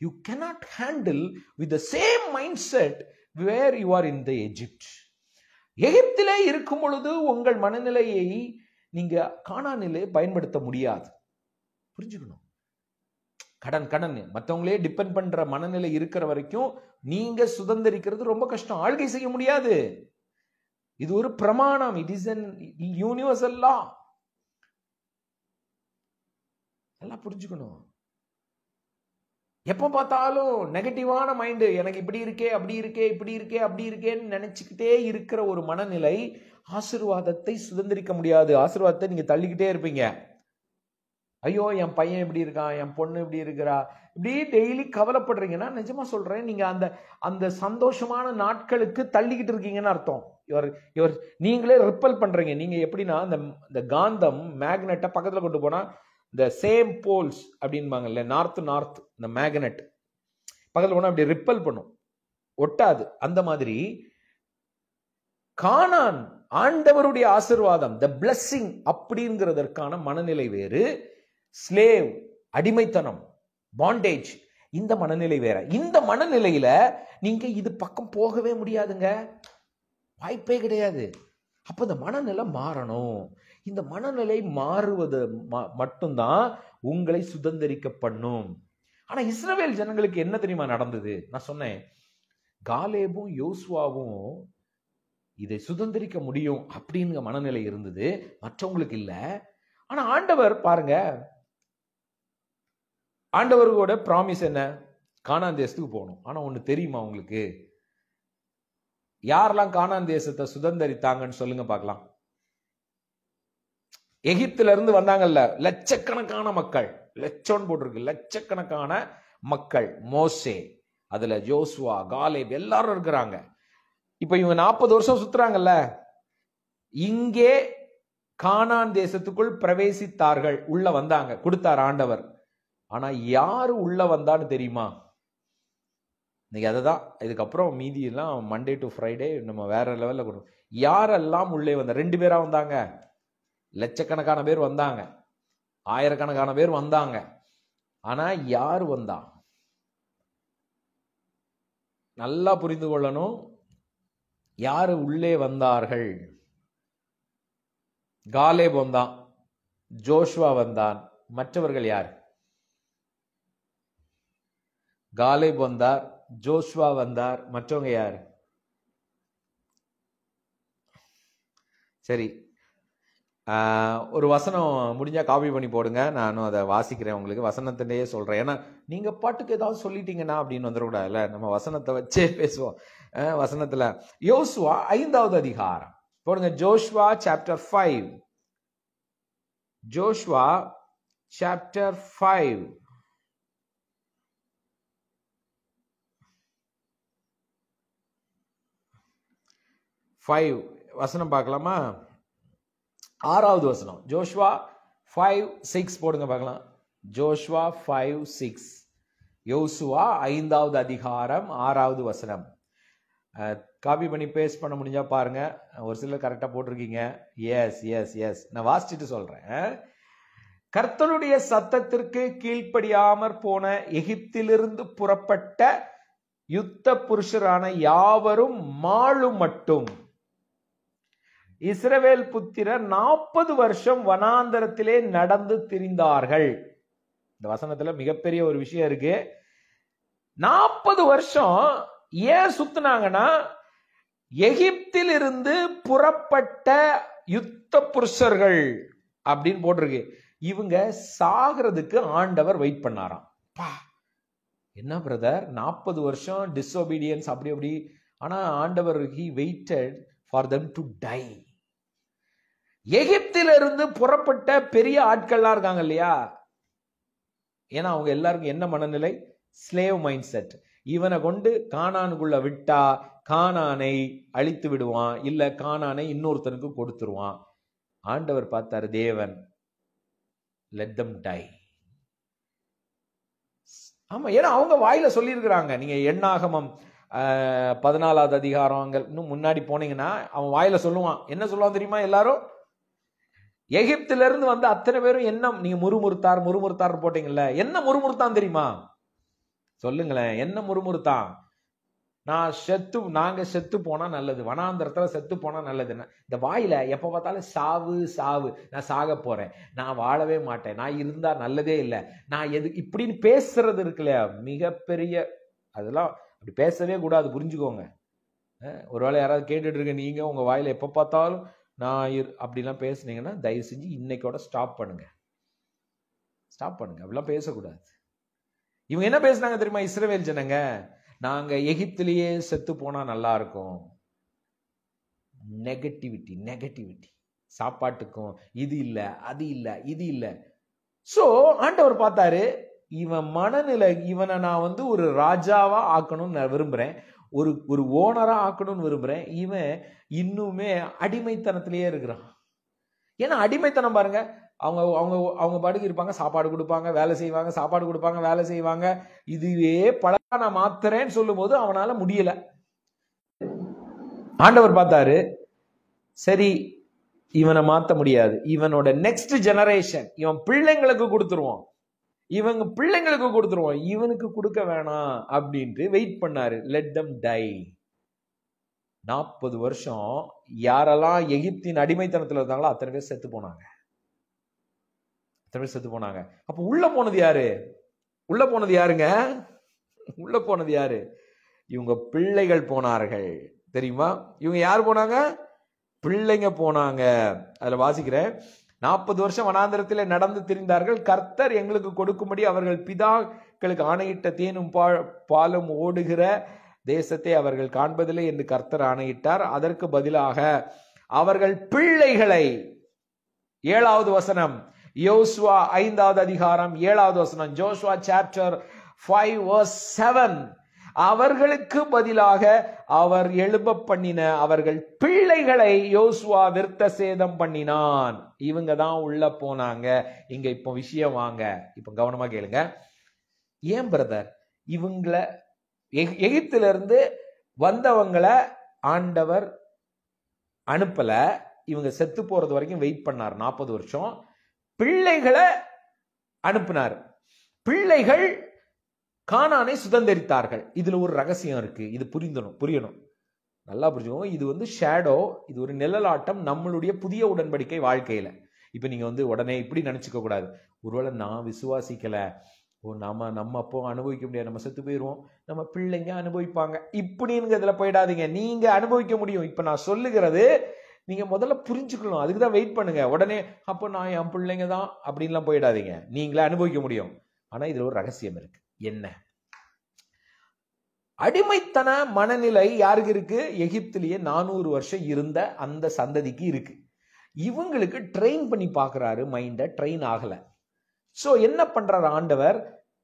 [SPEAKER 1] You cannot handle with the same mindset where you are in the Egypt. எகிப்திலே இருக்கும் பொழுது உங்கள் மனநிலையை நீங்க கானானிலே பயன்படுத்த முடியாது. புரிஞ்சுக்கணும். கடன் மற்றவங்களே டிபெண்ட் பண்ற மனநிலை இருக்கிற வரைக்கும் நீங்க சுதந்திரிக்கிறது ரொம்ப கஷ்டம், ஆளுகை செய்ய முடியாது. இது ஒரு பிரமாணம். It is an universal law. எல்லாம் புரிஞ்சுக்கணும். எப்ப பார்த்தாலும் நெகட்டிவான மைண்டு, எனக்கு இப்படி இருக்கே, அப்படி இருக்கே, இப்படி இருக்கே, அப்படி இருக்கேன்னு நினைச்சுக்கிட்டே இருக்கிற ஒரு மனநிலை ஆசீர்வாதத்தை சுதந்திரிக்க முடியாது. ஆசீர்வாதத்தை நீங்க தள்ளிக்கிட்டே இருப்பீங்க. ஐயோ, என் பையன் இப்படி இருக்கான், என் பொண்ணு இப்படி இருக்கிறா, இப்படி டெய்லி கவலைப்படுறீங்கன்னா நிஜமா சொல்றேன், நீங்க அந்த சந்தோஷமான நாட்களுக்கு தள்ளிக்கிட்டு இருக்கீங்கன்னு அர்த்தம். இவர் நீங்களே ரிப்பல் பண்றீங்க. நீங்க எப்படின்னா இந்த காந்தம் மேக்னெட்டை பக்கத்துல கொண்டு போனா இந்த சேம் போல்ஸ் அப்படின்பாங்கல்ல, நார்த் இந்த மேக்னெட் பக்கத்துல போனா அப்படி ரிப்பல் பண்ணும், ஒட்டாது. அந்த மாதிரி கானான் ஆண்டவருடைய ஆசீர்வாதம், த பிளெஸிங் அப்படிங்கிறதற்கான மனநிலை வேறு, ஸ்லேவ் அடிமைத்தனம் பாண்டேஜ் இந்த மனநிலை வேற. இந்த மனநிலையில நீங்க இது பக்கம் போகவே முடியாதுங்க, வாய்ப்பே கிடையாது. அப்ப இந்த மனநிலை மாறணும். இந்த மனநிலை மாறுவது மட்டும்தான் உங்களை சுதந்திரிக்க பண்ணும். ஆனா இஸ்ரவேல் ஜனங்களுக்கு என்ன தெரியுமா நடந்தது? நான் சொன்னேன், காலேபும் யோசுவாவும் இதை சுதந்திரிக்க முடியும் அப்படிங்கிற மனநிலை இருந்தது, மற்றவங்களுக்கு இல்ல. ஆனா ஆண்டவர் பாருங்க, ஆண்டவரோட ப்ராமிஸ் என்ன? கானான் தேசத்துக்கு போகணும். ஆனா ஒண்ணு தெரியுமா உங்களுக்கு? யாரெல்லாம் கானான் தேசத்தை சுதந்திரித்தாங்கன்னு சொல்லுங்க பார்க்கலாம். எகிப்துல இருந்து வந்தாங்கல்ல லட்சக்கணக்கான மக்கள், லட்சம் போட்டிருக்கு, லட்சக்கணக்கான மக்கள். மோசே, அதுல ஜோசுவா, காலேப் எல்லாரும் இருக்கிறாங்க. இப்ப இவங்க 40 வருஷம் சுத்துறாங்கல்ல, இங்கே கானான் தேசத்துக்குள் பிரவேசித்தார்கள், உள்ள வந்தாங்க, கொடுத்தார் ஆண்டவர். ஆனா யாரு உள்ள வந்தான்னு தெரியுமா? இன்னைக்கு அதுதான். இதுக்கப்புறம் மீதி எல்லாம் மண்டே டு ஃப்ரைடே நம்ம வேற லெவல்ல கொடுக்கும். யாரெல்லாம் உள்ளே வந்த? 2 பேரா வந்தாங்க? லட்சக்கணக்கான பேர் வந்தாங்க, ஆயிரக்கணக்கான பேர் வந்தாங்க. ஆனா யார் வந்தா? நல்லா புரிந்து கொள்ளணும். யாரு உள்ளே வந்தார்கள்? காலேப் வந்தான், ஜோஷுவா வந்தான். மற்றவர்கள் யார்? காலேப் வந்தார், ஜோஷுவா வந்தார். மற்றவங்க யார்? சரி, ஒரு வசனம் முடிஞ்சா காப்பி பண்ணி போடுங்க, நானும் அதை வாசிக்கிறேன் உங்களுக்கு. வசனத்திலேயே சொல்றேன், ஏன்னா நீங்க பாட்டுக்கு ஏதாவது சொல்லிட்டீங்கன்னா அப்படின்னு வந்துடக்கூடாதுல்ல. நம்ம வசனத்தை வச்சே பேசுவோம். வசனத்துல யோசுவா 5வது அதிகாரம் போடுங்க. Joshua chapter 5. Joshua chapter 5. வசனம் பார்க்கலாமா? 6வது வசனம். ஜோஷுவா 5:6 போடுங்க பார்க்கலாம். ஜோஷுவா 5:6. யோசுவா 5வது அதிகாரம் 6வது வசனம். காப்பி பண்ணி பேஸ்ட் பண்ண முடிஞ்சா பாருங்க. ஒரு சிலர் கரெக்டா போட்டிருக்கீங்க. எஸ் எஸ் எஸ், நான் வாசிச்சுட்டு சொல்றேன். கர்த்தருடைய சத்தத்திற்கு கீழ்ப்படியாமற் போன எகிப்திலிருந்து புறப்பட்ட யுத்த புருஷரான யாவரும் மாளும் மட்டும் இஸ்ரவேல் புத்திரர் 40 வருஷம் வனாந்தரத்திலே நடந்து திரிந்தார்கள். இந்த வசனத்துல மிகப்பெரிய ஒரு விஷயம் இருக்கு. 40 வருஷம் ஏன் சுத்தினாங்கன்னா, எகிப்தில் இருந்து புறப்பட்ட யுத்த புருஷர்கள் அப்படின்னு போட்டிருக்கு. இவங்க சாகிறதுக்கு ஆண்டவர் வெயிட் பண்ணாராம். என்ன பிரதர், 40 வருஷம் டிஸ்ஒபீடியன்ஸ் அப்படி அப்படி. ஆனா ஆண்டவர் he waited for them to die. எகிப்திலிருந்து புறப்பட்ட பெரிய ஆட்கள்லாம் இருக்காங்க இல்லையா? ஏன்னா அவங்க எல்லாருக்கும் என்ன மனநிலை? Slave mind set. இவனை கொண்டு கானானுக்குள்ள விட்டா கானானை அழித்து விடுவான், இல்ல கானானை இன்னொருத்தனுக்கு கொடுத்துருவான். ஆண்டவர் பார்த்தாரு, தேவன், let them die. ஆமா, ஏன்னா அவங்க வாயில சொல்லி இருக்கிறாங்க. நீங்க எண்ணாகமம் 14வது அதிகாரம் இன்னும் முன்னாடி போனீங்கன்னா அவன் வாயில சொல்லுவான். என்ன சொல்லுவான் தெரியுமா? எல்லாரும் எகிப்தில இருந்து வந்து அத்தனை பேரும் என்ன நீங்க முறுமுறுத்தார் போட்டீங்கல்ல, என்ன முறுமுறுத்தான் தெரியுமா? சொல்லுங்களேன், என்ன முறுமுறுத்தான்? நாங்க செத்து போனா நல்லது, வனாந்தரத்துல செத்து போனா நல்லது. இந்த வாயில எப்ப பார்த்தாலும் சாவு சாவு, நான் சாக போறேன், நான் வாழவே மாட்டேன், நான் இருந்தா நல்லதே இல்லை, நான் எது இப்படின்னு பேசுறது இருக்குல்லையா, மிகப்பெரிய. அதெல்லாம் அப்படி பேசவே கூடாது, புரிஞ்சுக்கோங்க. ஒருவேளை யாராவது கேட்டுட்டு இருக்க நீங்க உங்க வாயில எப்ப பார்த்தாலும் நான் அப்படிலாம் பேசுனீங்கன்னா தயவு செஞ்சு இன்னைக்கோட ஸ்டாப் பண்ணுங்க. அப்படிலாம் பேசக்கூடாது. இவங்க என்ன பேசுனாங்க தெரியுமா? இஸ்ரவேல் ஜனங்க, நாங்க எகிப்திலேயே செத்து போனா நல்லா இருக்கும். நெகட்டிவிட்டி. சாப்பாட்டுக்கும் இது இல்ல, அது இல்ல, இது இல்ல. சோ ஆண்டவர் பார்த்தாரு, இவன் மனநிலை, இவனை நான் வந்து ஒரு ராஜாவா ஆக்கணும்னு நான் விரும்புறேன், ஒரு ஓனரா ஆக்கணும்னு விரும்புறேன். இவன் இன்னுமே அடிமைத்தனத்திலேயே இருக்கிறான். ஏன்னா அடிமைத்தனம் பாருங்க, அவங்க அவங்க அவங்க பாட்டுக்கு இருப்பாங்க, சாப்பாடு கொடுப்பாங்க, வேலை செய்வாங்க, சாப்பாடு கொடுப்பாங்க, வேலை செய்வாங்க. இதுவே பழக்க நான் மாத்துறேன்னு சொல்லும் போது அவனால முடியல. ஆண்டவர் பார்த்தாரு, சரி இவனை மாத்த முடியாது, இவனோட நெக்ஸ்ட் ஜெனரேஷன், இவன் பிள்ளைங்களுக்கு கொடுத்துருவான், இவனுக்கு கொடுக்க வேணாம் அப்படின்ட்டு வெயிட் பண்ணாரு. Let them tie. 40 வருஷம் யாரெல்லாம் எகிப்தின் அடிமைத்தனத்துல இருந்தாங்களோ அத்தனை பேர் செத்து போனாங்க. அப்ப உள்ள போனது யாருங்க? உள்ள போனது யாரு? இவங்க பிள்ளைகள் போனார்கள். தெரியுமா? இவங்க யாரு போனாங்க? பிள்ளைங்க போனாங்க. அதுல வாசிக்கிறேன், 40 வருஷம் வனாந்தரத்திலே நடந்து திரிந்தார்கள். கர்த்தர் எங்களுக்கு கொடுக்கும்படி அவர்கள் பிதாக்களுக்கு ஆணையிட்ட தேனும் பாலும் ஓடுகிற தேசத்தை அவர்கள் காண்பதில்லை என்று கர்த்தர் ஆணையிட்டார். அதற்கு பதிலாக அவர்கள் பிள்ளைகளை, 7வது வசனம், யோசுவா 5வது அதிகாரம் 7வது வசனம், ஜோஷுவா சாப்டர் 5:7. அவர்களுக்கு பதிலாக அவர் எழும்ப பண்ணின அவர்கள் பிள்ளைகளை யோசுவா விருத்த சேதம் பண்ணினான். இவங்க தான் உள்ள போனாங்க. இங்க இப்போ விஷயம் வாங்க, இப்ப கவனமா கேளுங்க. ஏன் பிரதர் இவங்கள எகிப்தில இருந்து வந்தவங்களை ஆண்டவர் அனுப்பல, இவங்க செத்து போறது வரைக்கும் வெயிட் பண்ணார் 40 வருஷம். பிள்ளைகளை அனுப்பினார். பிள்ளைகள் கானானை சுதந்தரித்தார்கள். இதுல ஒரு ரகசியம் இருக்கு, இது புரியணும், நல்லா புரிஞ்சுக்கோங்க. இது ஷேடோ, இது ஒரு நிழலாட்டம் நம்மளுடைய புதிய உடன்படிக்கை வாழ்க்கையில. இப்ப நீங்க உடனே இப்படி நினைச்சுக்க கூடாது, ஒருவேளை நான் விசுவாசிக்கல, நம்ம அப்போ அனுபவிக்க முடியாது, நம்ம செத்து போயிடுவோம், நம்ம பிள்ளைங்க அனுபவிப்பாங்க இப்படிங்கிறதுல போயிடாதீங்க. நீங்க அனுபவிக்க முடியும். இப்ப நான் சொல்லுகிறது நீங்க முதல்ல புரிஞ்சுக்கணும், அதுக்குதான் வெயிட் பண்ணுங்க. உடனே அப்போ நான் என் பிள்ளைங்க தான் அப்படின்லாம் போயிடாதீங்க. நீங்களே அனுபவிக்க முடியும். ஆனா இதுல ஒரு ரகசியம் இருக்கு. என்ன? அடிமைத்தன மனநிலை யாருக்கு இருக்கு? எகிப்திலேயே 400 வருஷம் இருந்த அந்த சந்ததிக்கு இருக்கு. இவங்களுக்கு ட்ரெயின் பண்ணி பாக்குறாரு, மைண்ட ட்ரெயின் ஆகல. சோ என்ன பண்றாரு ஆண்டவர்?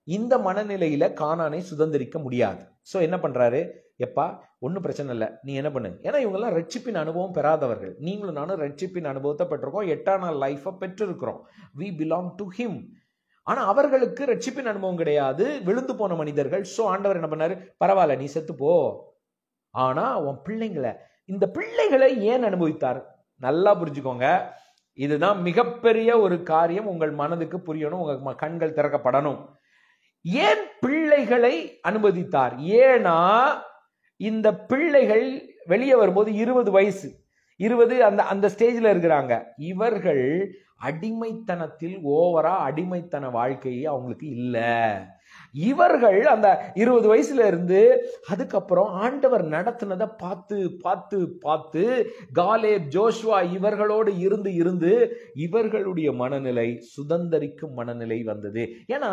[SPEAKER 1] இந்த மனநிலையில கானானை சுதந்திரிக்க முடியாது. சோ என்ன பண்றாரு? எப்பா ஒன்னும் பிரச்சனை இல்லை, நீ என்ன பண்ணு. ஏன்னா இவங்க எல்லாம் ரட்சிப்பின் அனுபவம் பெறாதவர்கள். நீங்களும் நானும் ரட்சிப்பின் அனுபவத்தை பெற்றிருக்கோம், எட்டர்னல் லைஃபை பெற்றிருக்கிறோம். we belong to him. ஆனா அவர்களுக்கு ரட்சிப்பின் அனுபவம் கிடையாது, விழுந்து போன மனிதர்கள். சோ ஆண்டவர் என்ன பண்ணாரு? பரவாயில்ல, நீ செத்து போ, ஆனா உன் பிள்ளைங்களை, இந்த பிள்ளைகளை ஏன் அனுபவித்தார்? நல்லா புரிஞ்சுக்கோங்க. இதுதான் மிகப்பெரிய ஒரு காரியம். உங்கள் மனதுக்கு புரியணும், உங்க கண்கள் திறக்கப்படணும். ஏன் பிள்ளைகளை அனுமதித்தார்? ஏன்னா இந்த பிள்ளைகள் வெளியே வரும்போது 20 வயசு, 20 அந்த ஸ்டேஜ்ல இருக்கிறாங்க. இவர்கள் அடிமைத்தனத்தில் ஓவரா அடிமைத்தன வாழ்க்கையே அவங்களுக்கு இல்ல. இவர்கள் அந்த 20 வயசுல இருந்து அதுக்கப்புறம் ஆண்டவர் நடத்தினதை பார்த்து பார்த்து பார்த்து காலேப், ஜோஷுவா இவர்களோடு இருந்து இவர்களுடைய மனநிலை சுதந்தரிக்கும் மனநிலை வந்தது. ஏன்னா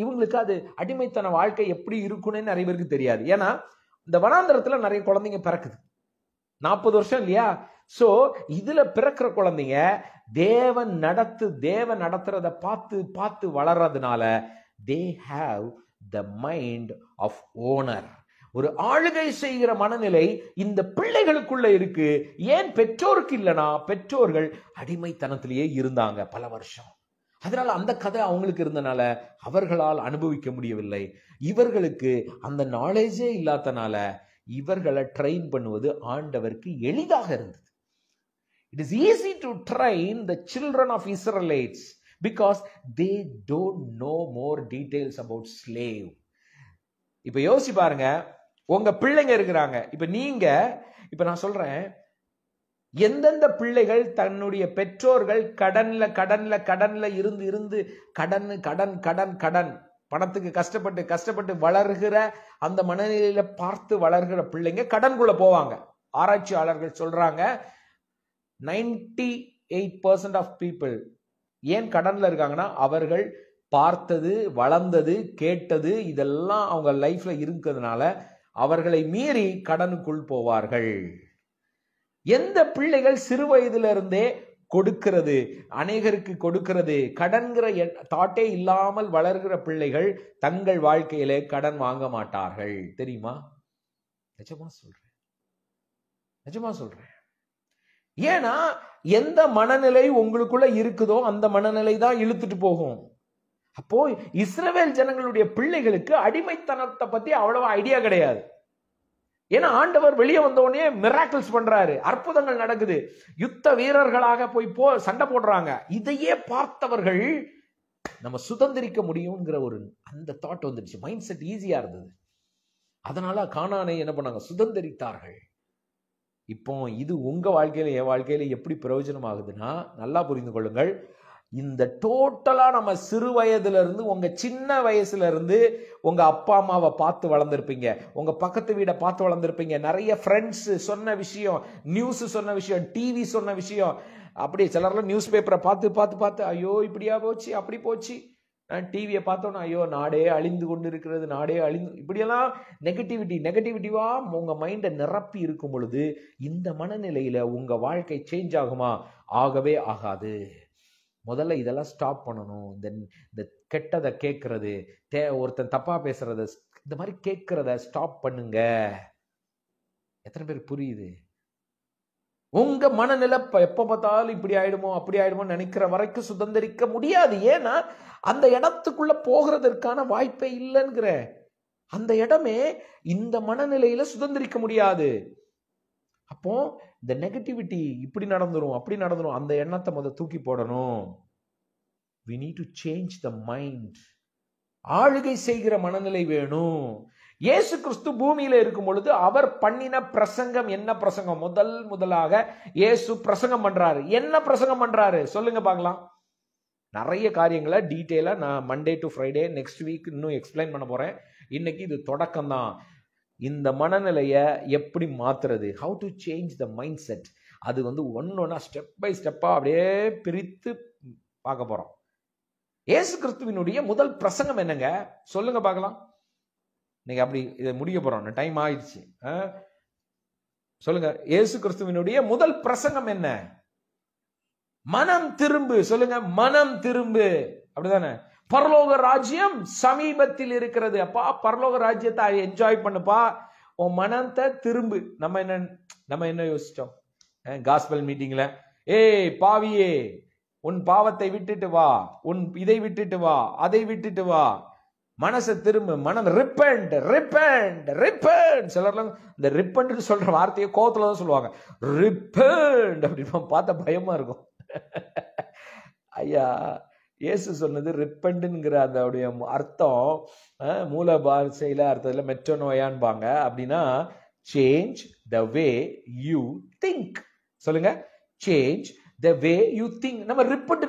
[SPEAKER 1] இவங்களுக்கு அது அடிமைத்தன வாழ்க்கை எப்படி இருக்குன்னு நிறைய பேருக்கு தெரியாது. ஏன்னா இந்த வனாந்தரத்துல நிறைய குழந்தைங்க பிறக்குது, 40 வருஷம் இல்லையா? சோ இதுல பிறக்கிற குழந்தைங்க தேவன் நடத்துறத பார்த்து பார்த்து வளர்றதுனால they have the mind of owner. ஒரு ஆளுகை செய்கிற மனநிலை இந்த பிள்ளைகளுக்குள்ள இருக்கு. ஏன் பெற்றோருக்கு இல்லனா? பெற்றோர்கள் அடிமைத்தனத்திலேயே இருந்தாங்க பல வருஷம். அதனால அந்த கதை அவங்களுக்கு இருந்தனால அவர்களால் அனுபவிக்க முடியவில்லை. இவர்களுக்கு அந்த நாலேஜே இல்லாதனால இவர்களை ட்ரெயின் பண்ணுவது ஆண்டவருக்கு எளிதாக இருந்தது. It is easy to train the children of Israelites because they don't know more details about slave. இப்ப யோசிச்சு பாருங்க, உங்க பிள்ளைங்க இருக்கிறாங்க. இப்ப நான் சொல்றேன், எந்தெந்த பிள்ளைகள் தன்னுடைய பெற்றோர்கள் கடன்ல இருந்து கடன் பணத்துக்கு கஷ்டப்பட்டு வளர்கிற அந்த மனநிலையில பார்த்து வளர்கிற பிள்ளைங்க கடன்குள்ள போவாங்க. ஆராய்ச்சியாளர்கள் சொல்றாங்க 98% ஆஃப் பீப்புள் ஏன் கடன்ல இருக்காங்கன்னா, அவர்கள் பார்த்தது, வளர்ந்தது, கேட்டது இதெல்லாம் அவங்க லைஃப்ல இருக்கிறதுனால அவர்களை மீறி கடனுக்குள் போவார்கள். எந்த பிள்ளைகள் சிறு வயதுல இருந்தே கொடுக்கிறது, அநேகருக்கு கொடுக்கிறது, கடன்கிற தாட்டே இல்லாமல் வளர்கிற பிள்ளைகள் தங்கள் வாழ்க்கையிலே கடன் வாங்க மாட்டார்கள். தெரியுமா? நிஜமா சொல்றேன். ஏன்னா எந்த மனநிலை உங்களுக்குள்ள இருக்குதோ அந்த மனநிலை தான் இழுத்துட்டு போகும். அப்போ இஸ்ரவேல் ஜனங்களுடைய பிள்ளைகளுக்கு அடிமைத்தனத்தை பத்தி அவ்வளவு ஐடியா கிடையாது. ஏன்னா ஆண்டவர் வெளியே வந்த உடனே மிராக்கிள்ஸ் பண்றாரு, அற்புதங்கள் நடக்குது, யுத்த வீரர்களாக போய் சண்டை போடுறாங்க. இதையே பார்த்தவர்கள் நம்ம சுதந்திரிக்க முடியும்ங்கிற ஒரு அந்த தாட் வந்துடுச்சு. மைண்ட் செட் ஈஸியா இருந்தது. அதனால கானானை என்ன பண்ணாங்க? சுதந்திரித்தார்கள். இப்போ இது உங்க வாழ்க்கையில என் வாழ்க்கையில எப்படி பிரயோஜனம் ஆகுதுன்னா, நல்லா புரிந்து கொள்ளுங்கள். இந்த டோட்டலா நம்ம சிறு வயதுல இருந்து, உங்க சின்ன வயசுல இருந்து உங்க அப்பா அம்மாவை பார்த்து வளர்ந்துருப்பீங்க, உங்க பக்கத்து வீடை பார்த்து வளர்ந்துருப்பீங்க, நிறைய ஃப்ரெண்ட்ஸ் சொன்ன விஷயம், நியூஸ் சொன்ன விஷயம், டிவி சொன்ன விஷயம், அப்படி சிலர்லாம் நியூஸ் பேப்பரை பார்த்து ஐயோ இப்படியா போச்சு, அப்படி போச்சு, டிவியை பார்த்தோன்னா ஐயோ நாடே அழிந்து கொண்டு இருக்கிறது, நாடே அழிந்து, இப்படியெல்லாம் நெகட்டிவிட்டிவா உங்க மைண்டை நிரப்பி இருக்கும் பொழுது இந்த மனநிலையில உங்க வாழ்க்கை சேஞ்ச் ஆகுமா? ஆகவே ஆகாது. முதல்ல இதெல்லாம் ஸ்டாப் பண்ணணும். இந்த கெட்டதை கேட்கறது, ஒருத்தன் தப்பா பேசுறத, இந்த மாதிரி கேட்கறத ஸ்டாப் பண்ணுங்க. எத்தனை பேருக்கு புரியுது? உங்க மனநிலை எப்ப பார்த்தாலும் இப்படி ஆயிடுமோ அப்படி ஆயிடுமோ நினைக்கிற வரைக்கும் சுதந்திரிக்க முடியாது. ஏன்னா அந்த இடத்துக்குள்ள போகிறதற்கான வாய்ப்பே இல்லைங்கிற அந்த இடமே இந்த மனநிலையில சுதந்திரிக்க முடியாது. அப்போ இந்த நெகட்டிவிட்டி இப்படி நடந்துரும் அப்படி நடந்துரும் அந்த எண்ணத்தை முதல்ல தூக்கி போடணும். we need to change the mind. ஆளுகை செய்கிற மனநிலை வேணும். இயேசு கிறிஸ்து பூமியில இருக்கும் பொழுது அவர் பண்ணின பிரசங்கம் என்ன பிரசங்கம்? முதலாக இயேசு பிரசங்கம் பண்றாரு. என்ன பிரசங்கம் பண்றாரு சொல்லுங்க பார்க்கலாம். நிறைய காரியங்களை டீட்டெயிலா நான் Monday to Friday next week இன்னும் எக்ஸ்பிளைன் பண்ண போறேன். இன்னைக்கு இது தொடக்கம் தான். இந்த மனநிலையை எப்படி மாத்துறது, how to change the mind set, அது ஒன்னொன்னா ஸ்டெப் பை ஸ்டெப்பா அப்படியே பிரித்து பார்க்க போறோம். இயேசு கிறிஸ்துவினுடைய முதல் பிரசங்கம் என்னங்க சொல்லுங்க பார்க்கலாம். நீங்க அப்படி இதை முடிக்க போறோம், டைம் ஆயிடுச்சு. சொல்லுங்க, இயேசு கிறிஸ்துவினுடைய முதல் பிரசங்கம் என்ன? மனம் திரும்பு. சொல்லுங்க, மனம் திரும்பு. அப்படிதானே? பரலோக ராஜ்யம் சமீபத்தில் இருக்கிறது. அப்பா பரலோக ராஜ்யத்தை என்ஜாய் பண்ணுப்பா, உன் மனத்தை திரும்பு. நம்ம என்ன யோசிச்சோம் காஸ்பல் மீட்டிங்ல? ஏய் பாவியே, உன் பாவத்தை விட்டுட்டு வா, உன் இதை விட்டுட்டு வா, அதை விட்டுட்டு வா, மனசை திரும்ப, மனம் ரிப்பண்ட் ரிப்பண்ட் ரிப்பண்ட். சிலர்லாம் இந்த ரிப்பண்ட் சொல்ற வார்த்தையை கோவத்துல தான் சொல்லுவாங்க. ரிப்பண்ட் அப்படின்னு பார்த்தா பயமா இருக்கும். ஐயா, இயேசு சொன்னது ரிப்பண்ட்ங்கிற அதோடைய அர்த்தம் மூல பாஷையில அர்த்தத்துல மெட்டனோயான்பாங்க. அப்படின்னா change the way you think. சொல்லுங்க, change the way you think. நம்ம ரிப்பண்ட்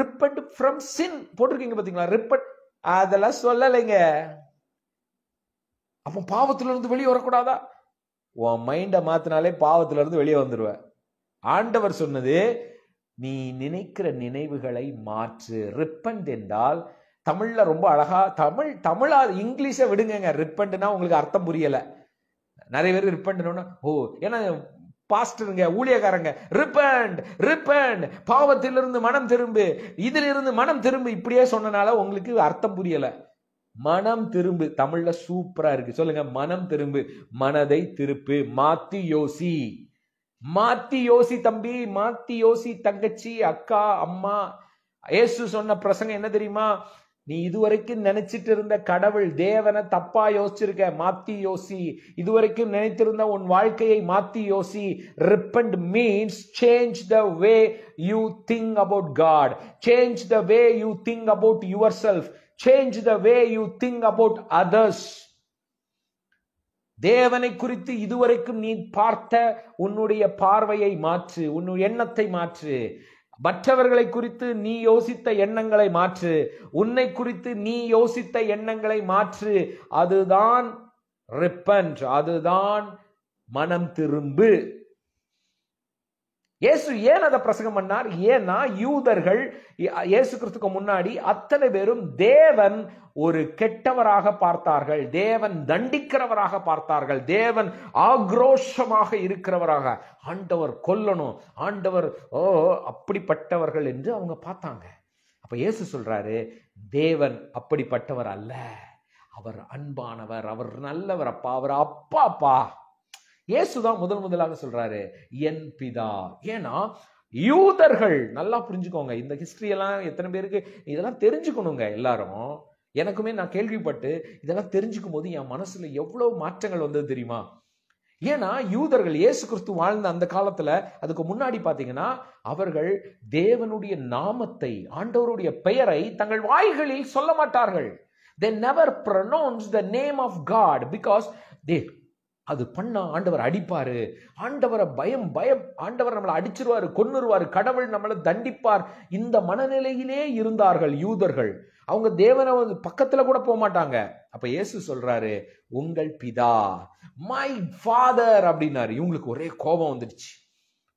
[SPEAKER 1] ரிப்பண்ட் ஃப்ரம் சின் போட்டிருக்கீங்க பாத்தீங்களா? ரிப்பண்ட் அதெல்லாம் சொல்லலைங்க. அப்போ பாவத்துல இருந்து வெளியே வரக்கூடாதா? உன் மைண்டை மாத்தினாலே பாவத்துல இருந்து வெளியே வந்துருவ. ஆண்டவர் சொன்னது, நீ நினைக்கிற நினைவுகளை மாற்று. ரிப்பண்ட் என்றால் தமிழ்ல ரொம்ப அழகா, தமிழா இங்கிலீஷை விடுங்க. ரிப்பண்ட்னா உங்களுக்கு அர்த்தம் புரியல. நிறைய பேர் ரிப்பண்ட் ஏன்னா பாஸ்டருங்க, ஊழியக்காரங்க, ரிப்பண்ட் ரிப்பண்ட், பாவத்திலிருந்து மனம் திரும்பு, இதிலிருந்து மனம் திரும்பு, இப்படியே சொன்னனால உங்களுக்கு அர்த்தம் புரியல. மனம் திரும்பு தமிழ்ல சூப்பரா இருக்கு. சொல்லுங்க, மனம் திரும்பு, மனதை திருப்பு, மாத்தி யோசி. மாத்தி யோசி தம்பி, மாத்தி யோசி தங்கச்சி, அக்கா, அம்மா. இயேசு சொன்ன பிரசங்கம் என்ன தெரியுமா? நீ இதுவரைக்கும் நினைச்சிட்டு இருந்த கடவுள் தேவனை தப்பா யோசிச்சிருக்க, மாத்தி யோசி. இதுவரைக்கும் நினைத்திருந்த உன் வாழ்க்கையை மாத்தி யோசி. Repent means change the way you think about God, change the way you think about yourself, change the way you think about others. தேவனை குறித்து இதுவரைக்கும் நீ பார்த்த உன்னுடைய பார்வையை மாற்று, உன்னுடைய எண்ணத்தை மாற்று. மற்றவர்களை குறித்து நீ யோசித்த எண்ணங்களை மாற்று, உன்னை குறித்து நீ யோசித்த எண்ணங்களை மாற்று. அதுதான் ரிப்பன்ட், அதுதான் மனம் திரும்பு. இயேசு ஏன் அதை பிரசங்கம் பண்ணார்? ஏன்னா யூதர்கள் இயேசு கிறிஸ்துக்கு முன்னாடி அத்தனை பேரும் தேவன் ஒரு கெட்டவராக பார்த்தார்கள், தேவன் தண்டிக்கிறவராக பார்த்தார்கள், தேவன் ஆக்ரோஷமாக இருக்கிறவராக, ஆண்டவர் கொல்லணும், ஆண்டவர் அப்படிப்பட்டவர்கள் என்று அவங்க பார்த்தாங்க. அப்ப இயேசு சொல்றாரு, தேவன் அப்படிப்பட்டவர் அல்ல, அவர் அன்பானவர், அவர் நல்லவர் அப்பா, அவர் அப்பாப்பா. இயேசுதான் முதலாக சொல்றாரு என் பிதா. ஏன்னா யூதர்கள், நல்லா புரிஞ்சுக்கோங்க, இந்த ஹிஸ்டரி எல்லாம் எத்தனை பேருக்கு இதெல்லாம் தெரிஞ்சுக்கணுங்க. எல்லாரும், எனக்குமே நான் கேள்விப்பட்டு இதெல்லாம் தெரிஞ்சுக்கும் போது என் மனசுல எவ்வளவு மாற்றங்கள் வந்தது தெரியுமா? ஏன்னா யூதர்கள் இயேசு கிறிஸ்து வாழ்ந்த அந்த காலத்துல, அதுக்கு முன்னாடி பாத்தீங்கன்னா, அவர்கள் தேவனுடைய நாமத்தை, ஆண்டவருடைய பெயரை தங்கள் வாய்களில் சொல்ல மாட்டார்கள். They never pronounce the name of God because அது பண்ணா ஆண்டவர் அடிப்பாரு, ஆண்டவரை பயம், ஆண்டவர் நம்மளை அடிச்சிருவாரு, கொன்னுருவாரு, கடவுள் நம்மளை தண்டிப்பார். இந்த மனநிலையிலே இருந்தார்கள் யூதர்கள். அவங்க தேவனை பக்கத்துல கூட போக மாட்டாங்க. அப்ப இயேசு சொல்றாரு, உங்கள் பிதா, மை ஃபாதர் அப்படின்னாரு. இவங்களுக்கு ஒரே கோபம் வந்துடுச்சு.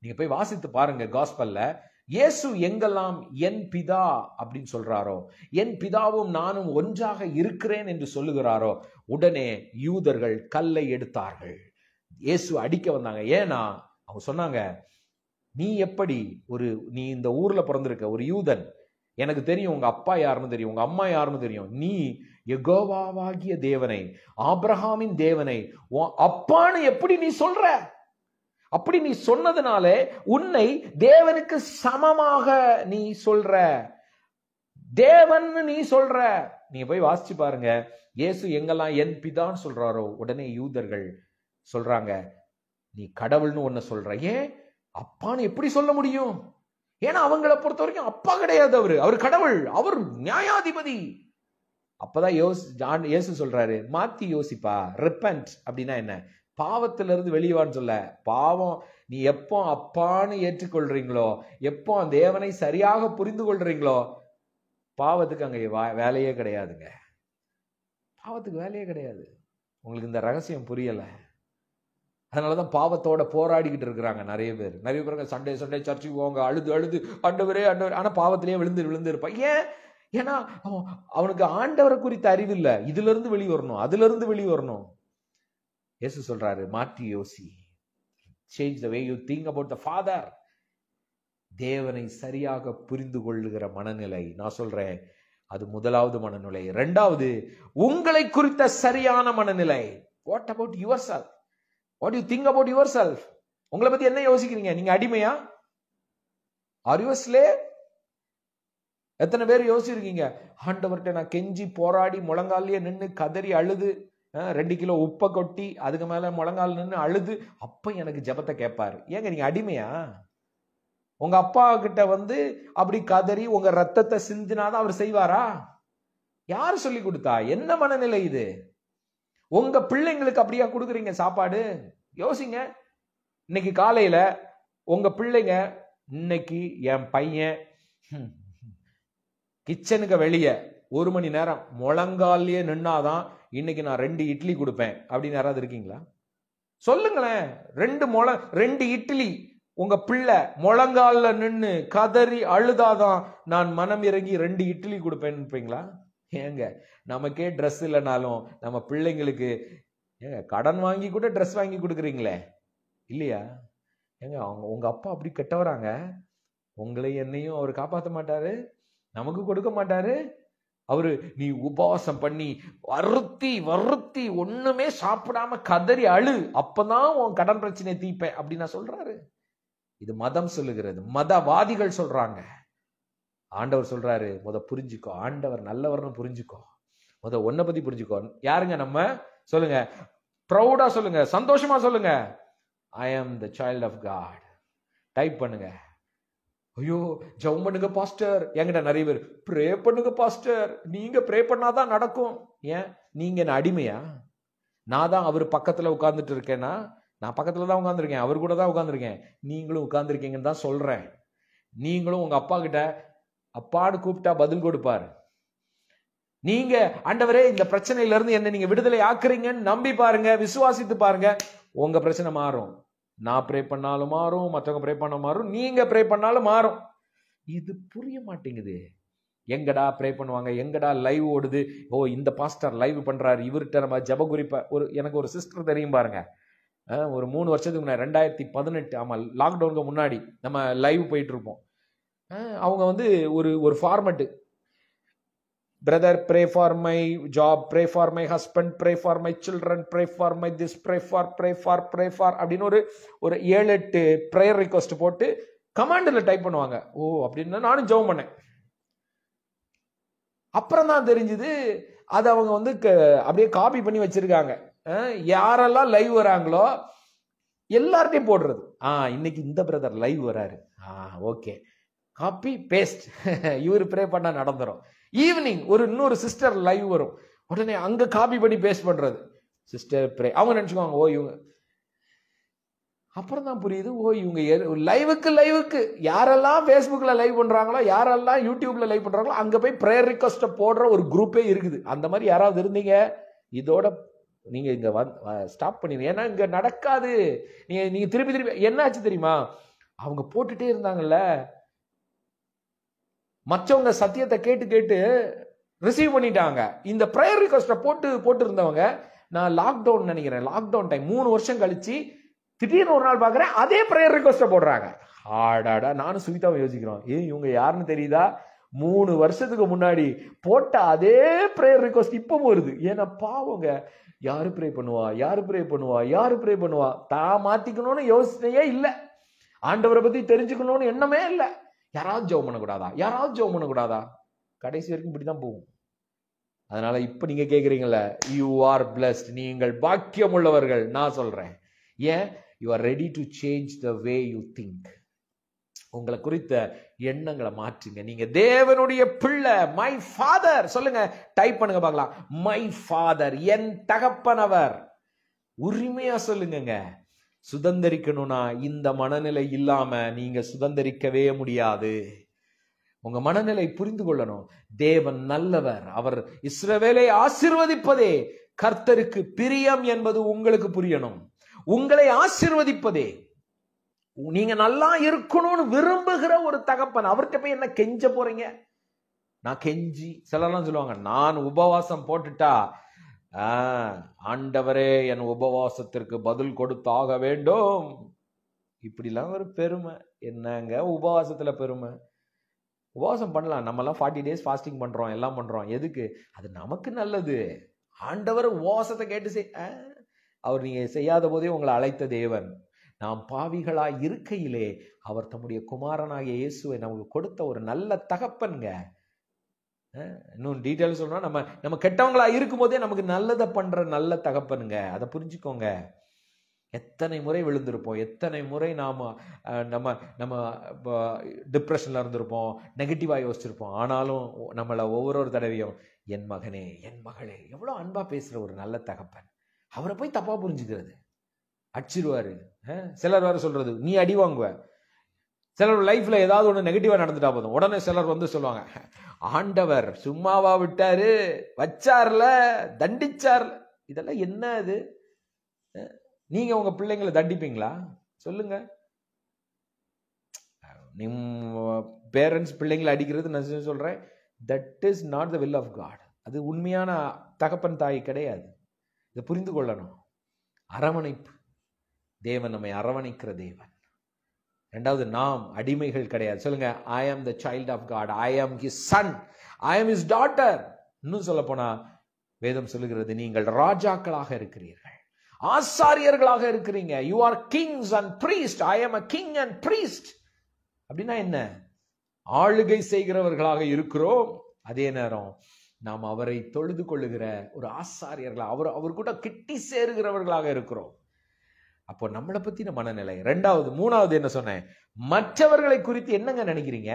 [SPEAKER 1] நீங்க போய் வாசித்து பாருங்க காஸ்பல்ல, இயேசு எங்கெல்லாம் என் பிதா அப்படின்னு சொல்றாரோ, என் பிதாவும் நானும் ஒன்றாக இருக்கிறேன் என்று சொல்லுகிறாரோ, உடனே யூதர்கள் கல்லை எடுத்தார்கள், இயேசு அடிக்க வந்தாங்க. ஏன்னா அவங்க சொன்னாங்க, நீ எப்படி நீ இந்த ஊர்ல பிறந்திருக்க ஒரு யூதன், எனக்கு தெரியும் உங்க அப்பா யாருன்னு தெரியும், உங்க அம்மா யாருன்னு தெரியும். நீ யெகோவாவாகிய தேவனை, ஆபிரகாமின் தேவனை அப்பான்னு எப்படி நீ சொல்ற? அப்படி நீ சொன்னதுனால உன்னை தேவனுக்கு சமமாக நீ சொல்ற, தேவன் நீ சொல்ற. நீங்க போய் வாசிச்சு பாருங்க, இயேசு எங்கெல்லாம் என் பிதான்னு சொல்றாரோ உடனே யூதர்கள் சொல்றாங்க நீ கடவுள்னு ஒன்ன சொல்ற. ஏன் அப்பான்னு எப்படி சொல்ல முடியும்? ஏன்னா அவங்களை பொறுத்த வரைக்கும் அப்பா கிடையாது, அவர் கடவுள், அவர் நியாயாதிபதி. அப்பதான் இயேசு சொல்றாரு, மாத்தி யோசிப்பா. ரிப்பன்ட் அப்படின்னா என்ன? பாவத்திலிருந்து வெளியவான்னு சொல்ல. பாவம் நீ எப்போ அப்பான்னு ஏற்றுக்கொள்றீங்களோ, எப்போ தேவனை சரியாக புரிந்து கொள்றீங்களோ, பாவத்துக்கு அங்க வேலையே கிடையாதுங்க. பாவத்துக்கு வேலையே கிடையாது. உங்களுக்கு இந்த ரகசியம் புரியல. அதனாலதான் பாவத்தோட போராடிக்கிட்டு இருக்கிறாங்க நிறைய பேர். சண்டே சர்ச்சுக்கு போவாங்க, அழுது ஆண்டவரே ஆண்டவர், ஆனா பாவத்திலேயே விழுந்து இருப்பான். ஏன்னா அவனுக்கு ஆண்டவரை குறித்த அறிவு இல்லை. இதுல இருந்து வெளிவரணும், அதுல இருந்து வெளிவரணும். இயேசு சொல்றாரு, மாற்றி யோசி. Change the way you think about the Father. தேவனை சரியாக புரிந்து கொள்ளுகிற மனநிலை. நான் சொல்றேன், அது முதலாவது மனநிலை. இரண்டாவது, உங்களை குறித்த சரியான மனநிலை. What about yourself? What do you think about yourself? உங்களை பத்தி என்ன யோசிக்கிறீங்க? நீங்க அடிமையா? Are you a slave? எத்தனை பேர் யோசிச்சிருக்கீங்க, ஆண்டவர்கிட்ட நான் கெஞ்சி போராடி முழங்காலே நின்று கதறி அழுது 2 கிலோ உப்பை கொட்டி அதுக்கு மேல முழங்கால் நின்று அழுது அப்ப எனக்கு ஜெபத்தை கேட்பாரு. ஏங்க நீங்க அடிமையா? உங்க அப்பா கிட்ட அப்படி கதறி உங்க ரத்தத்தை சிந்தினாதான் அவர் செய்வாரா? யாரு சொல்லி கொடுத்தா? என்ன மனநிலை இது? உங்க பிள்ளைங்களுக்கு அப்படியா கொடுக்குறீங்க சாப்பாடு? யோசிங்க. இன்னைக்கு காலையில உங்க பிள்ளைங்க, இன்னைக்கு என் பையன் கிச்சனுக்கு வெளியே 1 மணி நேரம் முழங்காலே நின்னாதான் இன்னைக்கு நான் 2 இட்லி கொடுப்பேன் அப்படின்னு யாராவது இருக்கீங்களா? சொல்லுங்களேன். 2 இட்லி உங்க பிள்ளை முழங்கால நின்னு கதறி அழுதாதான் நான் மனம் இறங்கி 2 இட்லி கொடுப்பேன்னு இருப்பீங்களா? ஏங்க நமக்கே ட்ரெஸ் இல்லைனாலும் நம்ம பிள்ளைங்களுக்கு ஏங்க கடன் வாங்கி கூட ட்ரெஸ் வாங்கி கொடுக்குறீங்களே, இல்லையா? ஏங்க உங்க அப்பா அப்படி கெட்டவராங்க. உங்களை என்னையும் அவர் காப்பாற்ற மாட்டாரு, நமக்கு கொடுக்க மாட்டாரு. அவரு நீ உபவாசம் பண்ணி வருத்தி ஒண்ணுமே சாப்பிடாம கதறி அழு, அப்பதான் உன் கடன் பிரச்சனை தீப்பேன் அப்படின்னு சொல்றாரு. இது மதம் சொல்லுகிறது, மதவாதிகள் சொல்றாங்க. ஆண்டவர் சொல்றாரு, புரிஞ்சுக்கோ, ஆண்டவர் நல்லவர்னு புரிஞ்சுக்கோ, உன்னை பத்தி புரிஞ்சுக்கோ. யாருங்க நம்ம? சொல்லுங்க, ப்ரௌடா சொல்லுங்க, சந்தோஷமா சொல்லுங்க, I am the child of God. Type பண்ணுங்க. ஐயோ ஜெபம் பண்ணுங்க பாஸ்டர், என்கிட்ட நிறைய பேர் ப்ரே பண்ணுங்க பாஸ்டர். நீங்க ப்ரே பண்ணாதான் நடக்கும். ஏன் நீங்க என்ன அடிமையா? நான் தான் அவர் பக்கத்துல உட்கார்ந்துட்டு இருக்கேன்னா, நான் பக்கத்துல தான் உட்கார்ந்துருக்கேன், அவர் கூட தான் உட்கார்ந்துருக்கேன். நீங்களும் உட்கார்ந்துருக்கீங்கன்னு தான் சொல்றேன். நீங்களும் உங்க அப்பா கிட்ட அப்பான்னு கூப்பிட்டா பதில் கொடுப்பாரு. நீங்க ஆண்டவரே இந்த பிரச்சனையில இருந்து என்ன நீங்க விடுதலை ஆக்குறீங்கன்னு நம்பி பாருங்க, விசுவாசித்து பாருங்க, உங்க பிரச்சனை மாறும். நான் ப்ரே பண்ணாலும் மாறும், மற்றவங்க ப்ரே பண்ண மாறும், நீங்க ப்ரே பண்ணாலும் மாறும். இது புரிய மாட்டேங்குது. எங்கடா ப்ரே பண்ணுவாங்க, எங்கடா லைவ் ஓடுது, ஓ இந்த பாஸ்டர் லைவ் பண்றாரு, இவர்கிட்ட நம்ம ஜெப குறிப்ப. எனக்கு ஒரு சிஸ்டர் தெரியும் பாருங்க, ஒரு 3 வருஷத்துக்கு முன்னாடி 2018, ஆமா லாக்டவுனுக்கு முன்னாடி நம்ம லைவ் போயிட்டு இருப்போம். அவங்க ஒரு format, brother pray for my job, pray for my husband, pray for my children, pray for my this, pray for அப்படின்னு ஒரு 7-8 ப்ரேயர் ரிக்வெஸ்ட் போட்டு கமாண்டில் டைப் பண்ணுவாங்க. ஓ அப்படின்னு நானும் ஜெபம் பண்ணேன். அப்புறம் தான் தெரிஞ்சது அது அவங்க அப்படியே காப்பி பண்ணி வச்சிருக்காங்க. யாரெல்லாம் லைவ் வராங்களோ எல்லார்ட்டையும் போடுறது. இன்னைக்கு இந்த பிரதர் லைவ் வராரு, ஓகே காப்பி பேஸ்ட், இவர் ப்ரே பண்ணா நடந்துரும். ஈவினிங் இன்னொரு சிஸ்டர் லைவ் வரும், உடனே அங்க காப்பி பண்ணி பேஸ்ட் பண்றது, சிஸ்டர் ப்ரே. அவங்க நினைச்சுக்குவாங்க ஓ இவங்க. அப்புறம் தான் புரியுது, ஓ இவங்க லைவுக்கு யாரெல்லாம் ஃபேஸ்புக்ல லைவ் பண்றாங்களோ, யாரெல்லாம் யூடியூப்ல லைவ் பண்றாங்களோ அங்க போய் ப்ரேயர் ரிக்வெஸ்ட் போடுற ஒரு குரூப்பே இருக்குது. அந்த மாதிரி யாராவது இருந்தீங்க, இதோட நீங்க இங்க ஸ்டாப் பண்ணிடுங்க. ஏன்னா இங்க நடக்காது. நீங்க திருப்பி என்ன ஆச்சு தெரியுமா? அவங்க போட்டுட்டே இருந்தாங்கல்ல, மற்றவங்க சத்தியத்தை கேட்டு ரிசீவ் பண்ணிட்டாங்க. இந்த ப்ரேயர் ரிக்வெஸ்ட போட்டு இருந்தவங்க, நான் லாக்டவுன் நினைக்கிறேன், லாக்டவுன் டைம் 3 வருஷம் கழிச்சு திடீர்னு ஒரு நாள் பாக்குறேன் அதே ப்ரேயர் ரிக்வெஸ்ட போடுறாங்க. ஆடாடா, நானும் சுவிதாவை யோசிக்கிறோம், இவங்க யாருன்னு தெரியுதா? 3 வருஷத்துக்கு முன்னாடி போட்ட அதே பிரேயர் ரிக்வஸ்ட் இப்பவும் வருது. ஏன்னா பாவங்க, யாரு ப்ரே பண்ணுவா, யாரு ப்ரே பண்ணுவா, யாரு ப்ரே பண்ணுவா, தான் மாத்திக்கணும்னு யோசனையே இல்லை, ஆண்டவரை பத்தி தெரிஞ்சுக்கணும்னு எண்ணமே இல்லை. யாராவது ஜெபம் பண்ணக்கூடாதா, யாராவது ஜெபம் பண்ணக்கூடாதா? கடைசி வரைக்கும் இப்படிதான் போகும். அதனால இப்ப நீங்க கேக்குறீங்கல்ல, யூ ஆர் பிளஸ்ட், நீங்கள் பாக்கியம் உள்ளவர்கள். நான் சொல்றேன், ஏன்? You are ready to change the way you think. உங்களை குறித்த எண்ணங்களை மாற்றுங்க. நீங்க தேவனுடைய பிள்ளை. மை ஃபாதர் சொல்லுங்க, டைப் பண்ணுங்க பார்க்கலாம். மை ஃபாதர், என் தகப்பனவர். உரிமையா சொல்லுங்க. சுதந்திரிக்கணும்னா இந்த மனநிலை இல்லாம நீங்க சுதந்திரிக்கவே முடியாது. உங்க மனநிலை புரிந்து கொள்ளணும். தேவன் நல்லவர். அவர் இஸ்ரவேலை ஆசீர்வதிப்பதே கர்த்தருக்கு பிரியம் என்பது உங்களுக்கு புரியணும். உங்களை ஆசீர்வதிப்பதே, நீங்க நல்லா இருக்கணும்னு விரும்புகிற ஒரு தகப்பன். அவர்கிட்ட போய் என்ன கெஞ்ச போறீங்க? நான் கெஞ்சி, சிலர்லாம் சொல்லுவாங்க, நான் உபவாசம் போட்டுட்டா ஆண்டவரே என் உபவாசத்திற்கு பதில் கொடுத்தாக வேண்டும். இப்படிலாம் ஒரு பெருமை. என்னங்க உபவாசத்துல பெருமை? உபவாசம் பண்ணலாம், நம்ம எல்லாம் 40 days ஃபாஸ்டிங் பண்றோம், எல்லாம் பண்றோம். எதுக்கு? அது நமக்கு நல்லது. ஆண்டவர் உபவாசத்தை கேட்டு அவர் நீங்க செய்யாத போதே உங்களை அழைத்த தேவன். நாம் பாவிகளாய் இருக்கையிலே அவர் தம்முடைய குமாரனாகிய இயேசுவை நமக்கு கொடுத்த ஒரு நல்ல தகப்பன்ங்க. இன்னும் டீட்டெயில் சொல்லணும், நம்ம கெட்டவங்களா இருக்கும் போதே நமக்கு நல்லதை பண்ற நல்ல தகப்பனுங்க. அதை புரிஞ்சுக்கோங்க. எத்தனை முறை விழுந்திருப்போம், எத்தனை முறை நாம நம்ம டிப்ரெஷன்ல இருந்திருப்போம், நெகட்டிவா யோசிச்சிருப்போம். ஆனாலும் நம்மள ஒவ்வொரு தடவையும் என் மகனே, என் மகளே, எவ்வளவு அன்பா பேசுற ஒரு நல்ல தகப்பன். அவரை போய் தப்பா புரிஞ்சுக்கிறது, அடிச்சிருவாரு. சிலர் வேற சொல்றது, நீ அடி வாங்குவ. சிலர் லைஃப்ல ஏதாவது ஒண்ணு நெகட்டிவா நடந்துட்டா போதும், உடனே சிலர் வந்து சொல்லுவாங்க, ஆண்டவர் சும்மாவா விட்டாரு, வச்சார்ல, தண்டிச்சார்ல. இதெல்லாம் என்ன? அது நீங்க உங்க பிள்ளைங்களை தண்டிப்பீங்களா? சொல்லுங்க. பேரண்ட்ஸ் பிள்ளைங்களை அடிக்கிறது நான் சொல்றேன், that is not the will of God. அது உண்மையான தகப்பன் தாய் கிடையாது. இதை புரிந்து கொள்ளணும். அரவணைப்பு, தேவன் நம்மை அரவணைக்கிற தேவன். இரண்டாவது, நாம் அடிமைகள் கிடையாது. சொல்லுங்க, I am the child of God, I am his Sun, I am his daughter. இன்னும் சொல்ல போனா வேதம் சொல்லுகிறது, நீங்கள் ராஜாக்களாக இருக்கிறீர்கள், ஆசாரியர்களாக இருக்கிறீங்க. You are kings and priest. I am a king and priest. அப்படின்னா என்ன? ஆளுகை செய்கிறவர்களாக இருக்கிறோம். அதே நேரம் நாம் அவரை தொழுது கொள்ளுகிற ஒரு ஆசாரியர்களாக, அவர் கூட கிட்டி சேருகிறவர்களாக இருக்கிறோம். அப்போ நம்மளை பத்தின மனநிலை. ரெண்டாவது, மூணாவது என்ன சொன்னேன்? மற்றவர்களை குறித்து என்னங்க நினைக்கிறீங்க?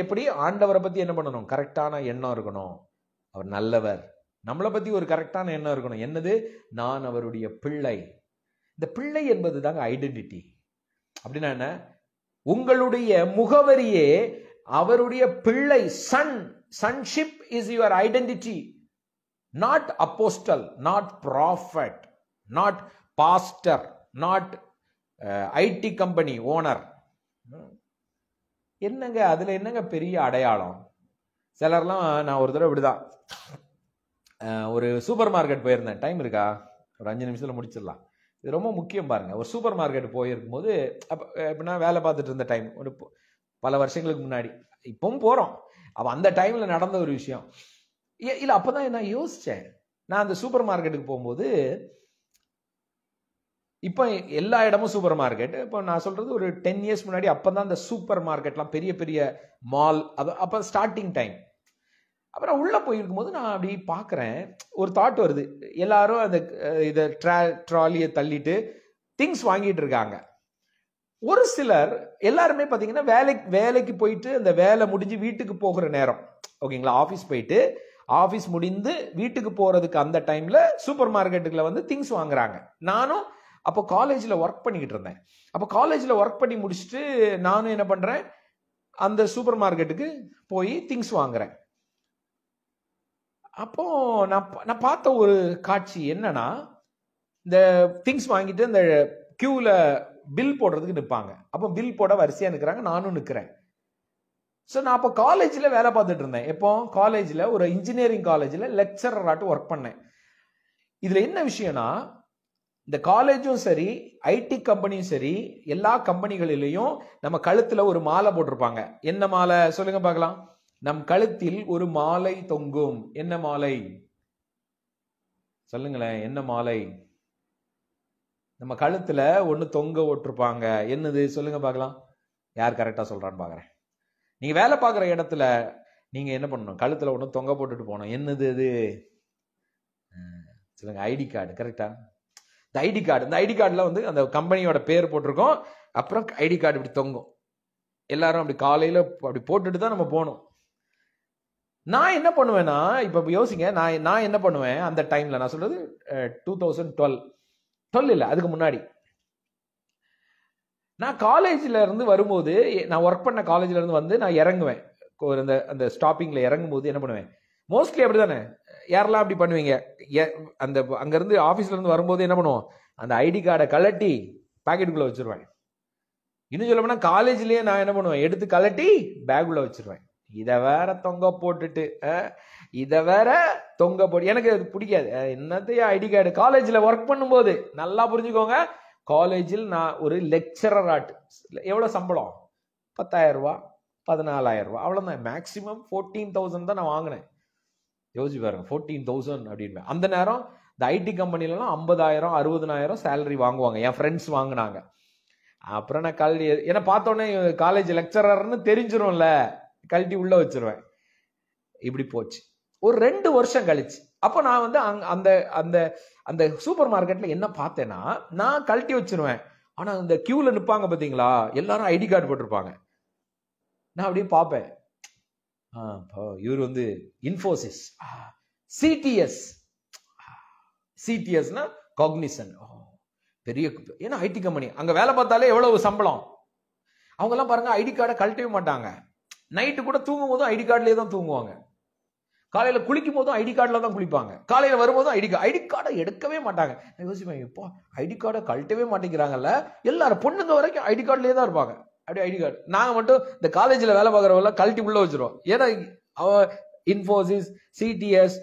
[SPEAKER 1] எப்படி ஆண்டவரை பத்தி என்ன பண்ணணும்? கரெக்டான எண்ணம் இருக்கணும். அவர் நல்லவர். நம்மளை பத்தி ஒரு கரெக்டான எண்ணம் இருக்கணும். என்னது? நான் அவருடைய பிள்ளை. இந்த பிள்ளை என்பது தாங்க ஐடென்டிட்டி. அப்படின்னா என்ன? உங்களுடைய முகவரியே அவருடைய பிள்ளை. Son, sonship is your identity. Not apostle, not prophet, not pastor, not IT company owner. என்னங்க அதுல என்னங்க பெரிய அடையாளம்? சிலர்லாம், நான் ஒரு தடவை இப்படிதான் ஒரு சூப்பர் மார்க்கெட் போயிருந்தேன். டைம் இருக்கா? ஒரு 5 நிமிஷத்துல முடிச்சிடலாம். இது ரொம்ப முக்கியம் பாருங்க. ஒரு சூப்பர் மார்க்கெட் போயிருக்கும் போது, எப்படின்னா வேலை பார்த்துட்டு இருந்த டைம், ஒரு பல வருஷங்களுக்கு முன்னாடி, இப்பவும் போறோம். அப்ப அந்த டைம்ல நடந்த ஒரு விஷயம் இல்ல. அப்பதான் நான் யோசிச்சேன், நான் அந்த சூப்பர் மார்க்கெட்டுக்கு போகும்போது, இப்ப எல்லா இடமும் சூப்பர் மார்க்கெட். இப்போ நான் சொல்றது ஒரு 10 years முன்னாடி. அப்பதான் அந்த சூப்பர் மார்க்கெட்லாம் பெரிய பெரிய மால், அப்ப ஸ்டார்டிங் டைம். அப்புறம் உள்ள போயிருக்கும் போது நான் அப்படி பாக்குறேன், ஒரு தாட் வருது. எல்லாரும் அந்த இத ட்ராலியை தள்ளிட்டு திங்ஸ் வாங்கிட்டு இருக்காங்க. ஒரு சிலர், எல்லாருமே பாத்தீங்கன்னா வேலைக்கு போயிட்டு அந்த வேலை முடிஞ்சு வீட்டுக்கு போகிற நேரம், ஓகேங்களா, ஆபீஸ் போயிட்டு ஆபீஸ் முடிந்து வீட்டுக்கு போறதுக்கு அந்த டைம்ல சூப்பர் மார்க்கெட்டுக்குள்ள வந்து திங்ஸ் வாங்குறாங்க. நானும் அப்போ காலேஜ்ல ஒர்க் பண்ணிக்கிட்டு இருந்தேன். அப்போ காலேஜ்ல ஒர்க் பண்ணி முடிச்சுட்டு நானும் என்ன பண்றேன், அந்த சூப்பர் மார்க்கெட்டுக்கு போய் திங்ஸ் வாங்குறேன். அப்போ நான் பார்த்த ஒரு காட்சி என்னன்னா, இந்த திங்ஸ் வாங்கிட்டு இந்த கியூல பில் போடுறதுக்கு நிற்பாங்க. அப்போ பில் போட வரிசையா நிற்கிறாங்க, நானும் நிற்கிறேன். ஸோ நான் அப்போ காலேஜ்ல வேலை பார்த்துட்டு இருந்தேன். எப்போ? காலேஜ்ல ஒரு இன்ஜினியரிங் காலேஜ்ல லெக்சரராட்டு ஒர்க் பண்ணேன். இதுல என்ன விஷயம்னா, இந்த காலேஜும் சரி, ஐடி கம்பெனியும் சரி, எல்லா கம்பெனிகளிலையும் நம்ம கழுத்துல ஒரு மாலை போட்டிருப்பாங்க. என்ன மாலை சொல்லுங்க பார்க்கலாம்? நம் கழுத்தில் ஒரு மாலை தொங்கும். என்ன மாலை சொல்லுங்களேன்? என்ன மாலை? நம்ம கழுத்துல ஒண்ணு தொங்க விட்டுருப்பாங்க. என்னது சொல்லுங்க பார்க்கலாம்? யார் கரெக்டா சொல்றான்னு பாக்குறேன். நீங்க வேலை பார்க்குற இடத்துல நீங்க என்ன பண்ணணும்? கழுத்துல ஒண்ணு தொங்க போட்டுட்டு போகணும். என்னது அது? சொல்லுங்க. ID card. கரெக்டா? இந்த ஐடி கார்டு. இந்த ஐடி கார்டுல வந்து அந்த கம்பெனியோட பேர் போட்டிருக்கோம். அப்புறம் ஐடி கார்டு இப்படி தொங்கும். எல்லாரும் அப்படி காலையில அப்படி போட்டுட்டு தான் நம்ம போகணும். நான் என்ன பண்ணுவேன்னா, இப்ப யோசிங்க, நான் என்ன பண்ணுவேன் அந்த டைம்ல? நான் சொல்றது 2012 இல்ல, அதுக்கு முன்னாடி. நான் காலேஜ்ல இருந்து வரும்போது, நான் ஒர்க் பண்ண காலேஜ்ல இருந்து வந்து நான் இறங்குவேன். அந்த ஸ்டாப்பிங்ல இறங்கும் போது என்ன பண்ணுவேன்? மோஸ்ட்லி அப்படிதானே, யாரெல்லாம் அப்படி பண்ணுவீங்க? அந்த அங்க இருந்து ஆபீஸ்ல இருந்து வரும்போது என்ன பண்ணுவோம்? அந்த ஐடி கார்டை கலட்டி பாக்கெட்டுக்குள்ள வச்சிருவேன். இன்னும் சொல்ல போனா காலேஜ்லயே நான் என்ன பண்ணுவேன்? எடுத்து கலட்டி பேக்குள்ள வச்சிருவேன். இதை வேற தொங்க போட்டுட்டு எனக்கு அது பிடிக்காது. என்னத்தையும் ஐடி கார்டு. காலேஜ்ல ஒர்க் பண்ணும்போது நல்லா புரிஞ்சுக்கோங்க, காலேஜில் நான் ஒரு லெக்சரர் எவ்வளவு சம்பளம்? 10,000 ரூபாய், 14,000 ரூபாய், அவ்வளவுதான். மேக்சிமம் 14,000 தான் நான் வாங்கினேன். யோசிச்சு பாருங்க, 14,000 அப்படின்னு. அந்த நேரம் இந்த ஐடி கம்பெனிலாம் 50,000 60,000 சேலரி வாங்குவாங்க. என் ஃப்ரெண்ட்ஸ் வாங்கினாங்க. அப்புறம் நான் கல்வி ஏன்னா பார்த்தோன்னே காலேஜ் லெக்சரர்னு தெரிஞ்சிரும்ல, கழட்டி உள்ள வச்சிருவேன். இப்படி போச்சு. ஒரு 2 வருஷம் கழிச்சு, அப்ப நான் வந்து அந்த அந்த அந்த சூப்பர் மார்க்கெட்ல என்ன பார்த்தேன்னா, நான் கழட்டி வச்சிருவேன். ஆனா இந்த கியூல நிப்பாங்க பாத்தீங்களா, எல்லாரும் ஐடி கார்டு போட்டிருப்பாங்க. நான் அப்படியே பார்ப்பேன். இவர் வந்து இன்ஃபோசிஸ், சிடிஎஸ்னா காக்னிசன், பெரிய, ஏன்னா ஐடி கம்பெனி. அங்க வேலை பார்த்தாலே எவ்வளவு சம்பளம். அவங்க எல்லாம் பாருங்க ஐடி கார்டை கழட்டவே மாட்டாங்க. நைட்டு கூட தூங்கும் போதும் ஐடி கார்டுலயே தான் தூங்குவாங்க. காலையில குளிக்கும் போதும் ஐடி கார்டுல தான் குளிப்பாங்க. காலையில வரும்போதும் ஐடி கார்டை எடுக்கவே மாட்டாங்க. நான் யோசிப்பேன், இப்போ ஐடி கார்டை கழட்டவே மாட்டேங்கிறாங்கல்ல. எல்லாரும் பொண்ணுங்க வரைக்கும் ஐடி கார்டுலயே தான் இருப்பாங்க. அப்படியே ஐடி கார்டு. நாங்க மட்டும் இந்த காலேஜ்ல வேலை பார்க்கறவங்க கழட்டி உள்ள வச்சிருவோம். ஏன்னா இன்ஃபோசிஸ், சிடிஎஸ்,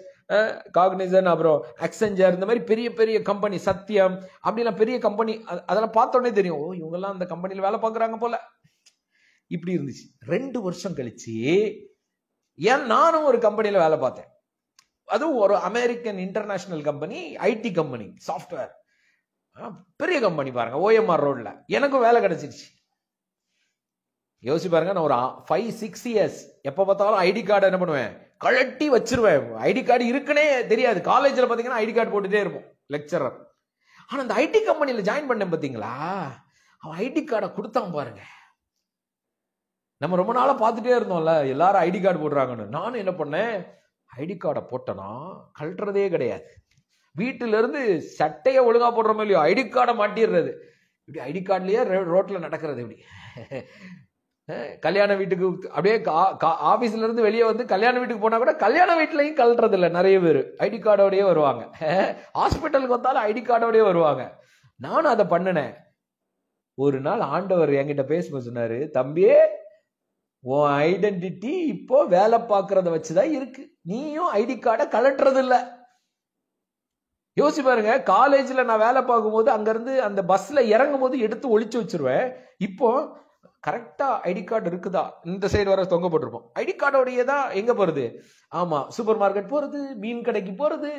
[SPEAKER 1] காக்னிசன், அப்புறம் அக்செஞ்சர், இந்த மாதிரி பெரிய பெரிய கம்பெனி, சத்தியம் அப்படிலாம் பெரிய கம்பெனி, அதெல்லாம் பார்த்தோன்னே தெரியும், ஓ இவங்கெல்லாம் அந்த கம்பெனியில் வேலை பார்க்குறாங்க போல. இப்படி இருந்துச்சு. 2 வருஷம் கழிச்சு ஏன் நானும் ஒரு கம்பெனியில வேலை பார்த்தேன். அதுவும் ஒரு American international company, IT company, software, பெரிய கம்பெனி பாருங்க, ஓஎம்ஆர் ரோட்ல. எனக்கும் வேலை கிடைச்சிருச்சு. யோசிச்சு பாருங்க, நான் ஒரு 5-6 இயர்ஸ் எப்ப பார்த்தாலும் ஐடி கார்டு என்ன பண்ணுவேன்? கழட்டி வச்சிருவேன். ஐடி கார்டு இருக்குன்னே தெரியாது. காலேஜ்ல பாத்தீங்கன்னா ஐடி கார்டு போட்டுட்டே இருப்போம், லெக்சரர். ஆனா இந்த ஐடி கம்பெனியில ஜாயின் பண்ணேன் பாத்தீங்களா, அவன் ஐடி கார்டை கொடுத்தான் பாருங்க. நம்ம ரொம்ப நாளா பார்த்துட்டே இருந்தோம்ல, எல்லாரும் ஐடி கார்டு போடுறாங்கன்னு. நானும் என்ன பண்ணேன்? ஐடி கார்டை போட்டனா கழட்டுறதே கிடையாது. வீட்டுல இருந்து சட்டையை ஒழுங்கா போடுறோமோ இல்லையோ, ஐடி கார்டை மாட்டிடுறது. இப்படி ஐடி கார்டுலயே ரோட்ல நடக்கிறது. இப்படி கல்யாண வீட்டுக்கு அப்படியே ஆபீஸ்ல இருந்து வெளியே வந்து கல்யாண வீட்டுக்கு போனா கூட கல்யாண வீட்லயும் கழட்டுறது இல்லை. நிறைய பேர் ஐடி கார்டோடய வருவாங்க. ஹாஸ்பிட்டலுக்கு வந்தாலும் ஐடி கார்டோடய வருவாங்க. நானும் அதை பண்ணினேன். ஒரு நாள் ஆண்டவர் என்கிட்ட பேசும்போது சொன்னாரு, தம்பியே உன் ஐடென்டிட்டி இப்போ வேலை பார்க்கறத வச்சுதான் இருக்கு, நீயும் ஐடி கார்டை கழட்டுறது இல்ல. யோசிச்சு பாருங்க, காலேஜ்ல நான் வேலை பார்க்கும்போது அங்க இருந்து அந்த பஸ்ல இறங்கும் போது எடுத்து ஒளிச்சு வச்சிருவேன். இப்போ கரெக்டா ஐடி கார்டு இருக்குதா, இந்த சைடு வர தொங்க போட்டிருப்போம். ஐடி கார்டோடைய தான் எங்க போறது? ஆமா, சூப்பர் மார்க்கெட் போறது, மீன் கடைக்கு போறது,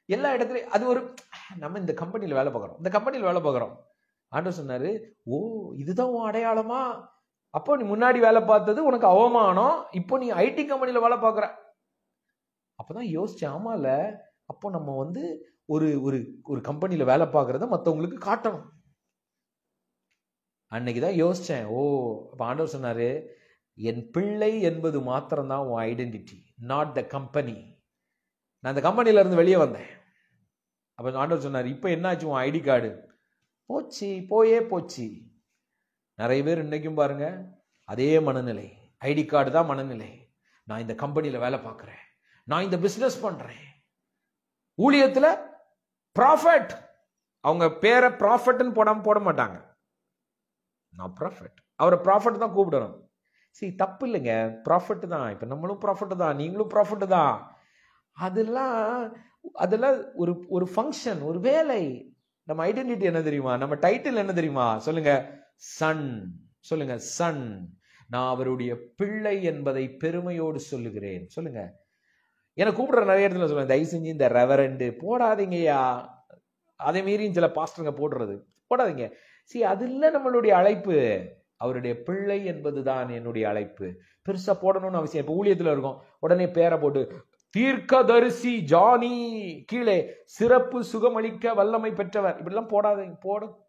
[SPEAKER 1] எல்லா இடத்துலயும். அது ஒரு நம்ம இந்த கம்பெனியில வேலை பார்க்கறோம். ஆண்டவர் சொன்னாரு, ஓ இதுதான் உன் அடையாளமா? அப்போ நீ முன்னாடி வேலை பார்த்தது உனக்கு அவமானம், இப்போ நீ ஐடி கம்பெனியில வேலை பார்க்கற. அப்பதான் யோசிச்சேன், ஆமால, அப்போ நம்ம வந்து ஒரு ஒரு கம்பெனியில வேலை பார்க்கறத மற்றவங்களுக்கு காட்டணும். அன்னைக்குதான் யோசிச்சேன், ஓ அப்ப ஆண்டவர் சொன்னாரு, என் பிள்ளை என்பது மாத்திரம்தான் உன் ஐடென்டிட்டி, நாட் த கம்பெனி. நான் அந்த கம்பெனில இருந்து வெளியே வந்தேன். அப்ப ஆண்டவர் சொன்னாரு, இப்ப என்னாச்சு உன் ஐடி கார்டு? போச்சு. நிறைய பேர் இன்னைக்கும் பாருங்க அதே மனநிலை, ஐடி கார்டு தான் மனநிலை. நான் இந்த கம்பெனியில வேலை பார்க்கிறேன், நான் இந்த பிசினஸ் பண்றேன், ஊழியத்துல ப்ராஃபிட். அவங்க பேரை ப்ராஃபிட்னு போட மாட்டாங்க. நான் ப்ராஃபிட், அவரை ப்ராஃபிட் தான் கூப்பிடணும். சரி, தப்பு இல்லைங்க, ப்ராஃபிட் தான். இப்ப நம்மளும் ப்ராஃபிட் தான், நீங்களும் ப்ராஃபிட் தான். அதெல்லாம் ஒரு ஃபங்க்ஷன், ஒரு வேலை. நம்ம ஐடென்டிட்டி என்ன தெரியுமா? நம்ம டைட்டில் என்ன தெரியுமா? சொல்லுங்க, சன். சொல்லுங்க, சன். நான் அவருடைய பிள்ளை என்பதை பெருமையோடு சொல்லுகிறேன். சொல்லுங்க. எனக்கு கூப்பிடுற நிறைய இடத்துல சொல்லுங்க, தயவு செஞ்சு இந்த ரெவரண்டு போடாதீங்கய்யா. அதே மீறி சில பாஸ்டருங்க போடுறது போடாதீங்க. அது இல்லை நம்மளுடைய அழைப்பு. அவருடைய பிள்ளை என்பதுதான் என்னுடைய அழைப்பு. பெருசா போடணும்னு அவசியம். இப்ப ஊழியத்துல இருக்கும், உடனே பேரை போட்டு தீர்க்கதரிசி ஜானி, கீழே சிறப்பு சுகமளிக்க வல்லமை பெற்றவர், இப்படிலாம் போடாதீங்க.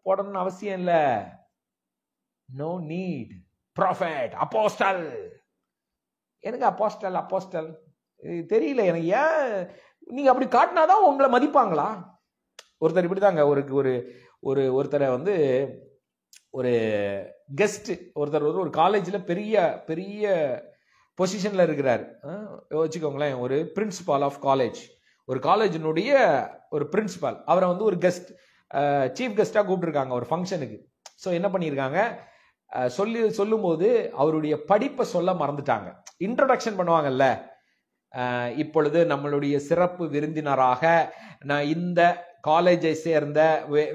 [SPEAKER 1] போடணும்னு அவசியம் இல்ல. No need. Prophet, apostle. எனக்கு அப்போஸ்டல் தெரியல எனக்கு. ஏன் நீங்க அப்படி காட்டினாதான் உங்களை மதிப்பாங்களா? ஒருத்தர் இப்படிதாங்க, ஒருத்தரை வந்து ஒரு கெஸ்ட் ஒருத்தர் ஒரு காலேஜ்ல பெரிய பெரிய பொசிஷன்ல இருக்கிறார் வச்சுக்கோங்களேன். ஒரு பிரின்சிபால் ஆஃப் காலேஜ், ஒரு காலேஜினுடைய ஒரு பிரின்சிபால். அவரை வந்து ஒரு கெஸ்ட், சீஃப் கெஸ்டா கூப்பிட்டுருக்காங்க ஒரு ஃபங்க்ஷனுக்கு. ஸோ என்ன பண்ணியிருக்காங்க, சொல்லும் போது அவருடைய படிப்பை சொல்ல மறந்துட்டாங்க. இன்ட்ரோடக்ஷன் பண்ணுவாங்கல்ல, இப்பொழுது நம்மளுடைய சிறப்பு விருந்தினராக நான் இந்த காலேஜை சேர்ந்த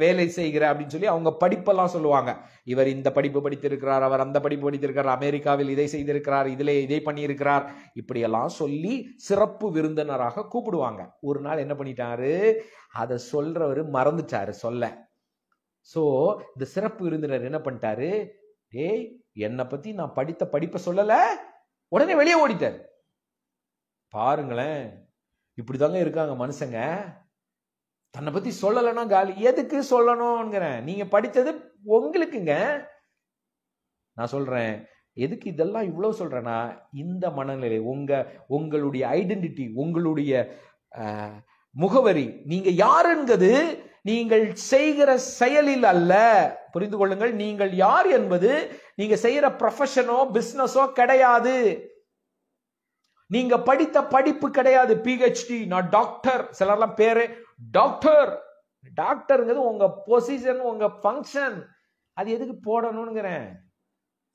[SPEAKER 1] வேலை செய்கிற அப்படின்னு சொல்லி அவங்க படிப்பெல்லாம் சொல்லுவாங்க. இவர் இந்த படிப்பு படித்திருக்கிறார், அவர் அந்த படிப்பு படித்திருக்கிறார், அமெரிக்காவில் இதை செய்திருக்கிறார், இதிலே இதை பண்ணியிருக்கிறார், இப்படியெல்லாம் சொல்லி சிறப்பு விருந்தினராக கூப்பிடுவாங்க. ஒரு நாள் என்ன பண்ணிட்டாரு, அதை சொல்றவர் மறந்துட்டாரு சொல்ல. சோ இந்த சிறப்பு விருந்தினர் என்ன பண்ணிட்டாரு, ஏய் என்னை பத்தி நான் படித்த படிப்பை சொல்லல, உடனே வெளியே ஓடிட்டார். பாருங்களேன், இப்படிதாங்க இருக்காங்க மனுஷங்க. தன்னை பத்தி சொல்லலைன்னா காலி. எதுக்கு சொல்லணும்ங்கிறேன்? நீங்க படித்தது உங்களுக்குங்க. நான் சொல்றேன், எதுக்கு இதெல்லாம் இவ்வளவு சொல்றேன்னா, இந்த மனநிலை உங்களுடைய ஐடென்டிட்டி, உங்களுடைய முகவரி, நீங்க யாருங்கிறது நீங்கள் செய்கிற செயலில் அல்ல. புரிந்து கொள்ளுங்கள், நீங்கள் யார் என்பது நீங்க செய்யற ப்ரொஃபஷனோ பிசினஸோ கிடையாது. நீங்க படித்த படிப்பு கிடையாது. பிஹெச்டி, நான் டாக்டர். சிலர்லாம் பேரு டாக்டர். டாக்டர்ங்கிறது உங்க பொசிஷன், உங்க ஃபங்க்ஷன். அது எதுக்கு போடணும்ங்கிறேன்.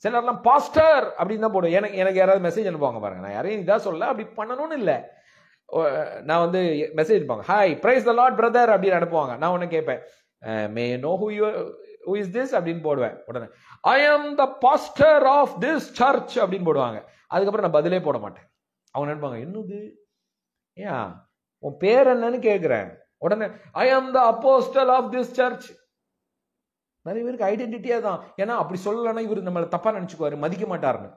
[SPEAKER 1] சிலர்லாம் பாஸ்டர் அப்படின்னு தான் போடுவேன். எனக்கு யாராவது மெசேஜ் அனுப்புவாங்க பாருங்க, நான் யாரையும் இதாக சொல்ல, அப்படி பண்ணணும்னு இல்லை. நான் வந்து மெசேஜ் அனுப்புவாங்க, hi praise the lord brother அப்படின்னு அனுப்புவாங்க. நான் உடனே கேட்பேன், may know who is this அப்படின்னு போடுவேன். உடனே I am the pastor of this church அப்படின்னு போடுவாங்க. அதுக்கப்புறம் நான் பதிலே போட மாட்டேன். அவங்க நினைப்பாங்க, என்னது ஏன் உன் பேர் என்னன்னு கேட்கிறேன். உடனே I am the apostle of this search. நிறைய பேருக்கு ஐடென்டிட்டியா தான். ஏன்னா அப்படி சொல்லலைன்னா இவர் நம்மளை தப்பா நினைச்சுக்குவாரு, மதிக்க மாட்டாருன்னு.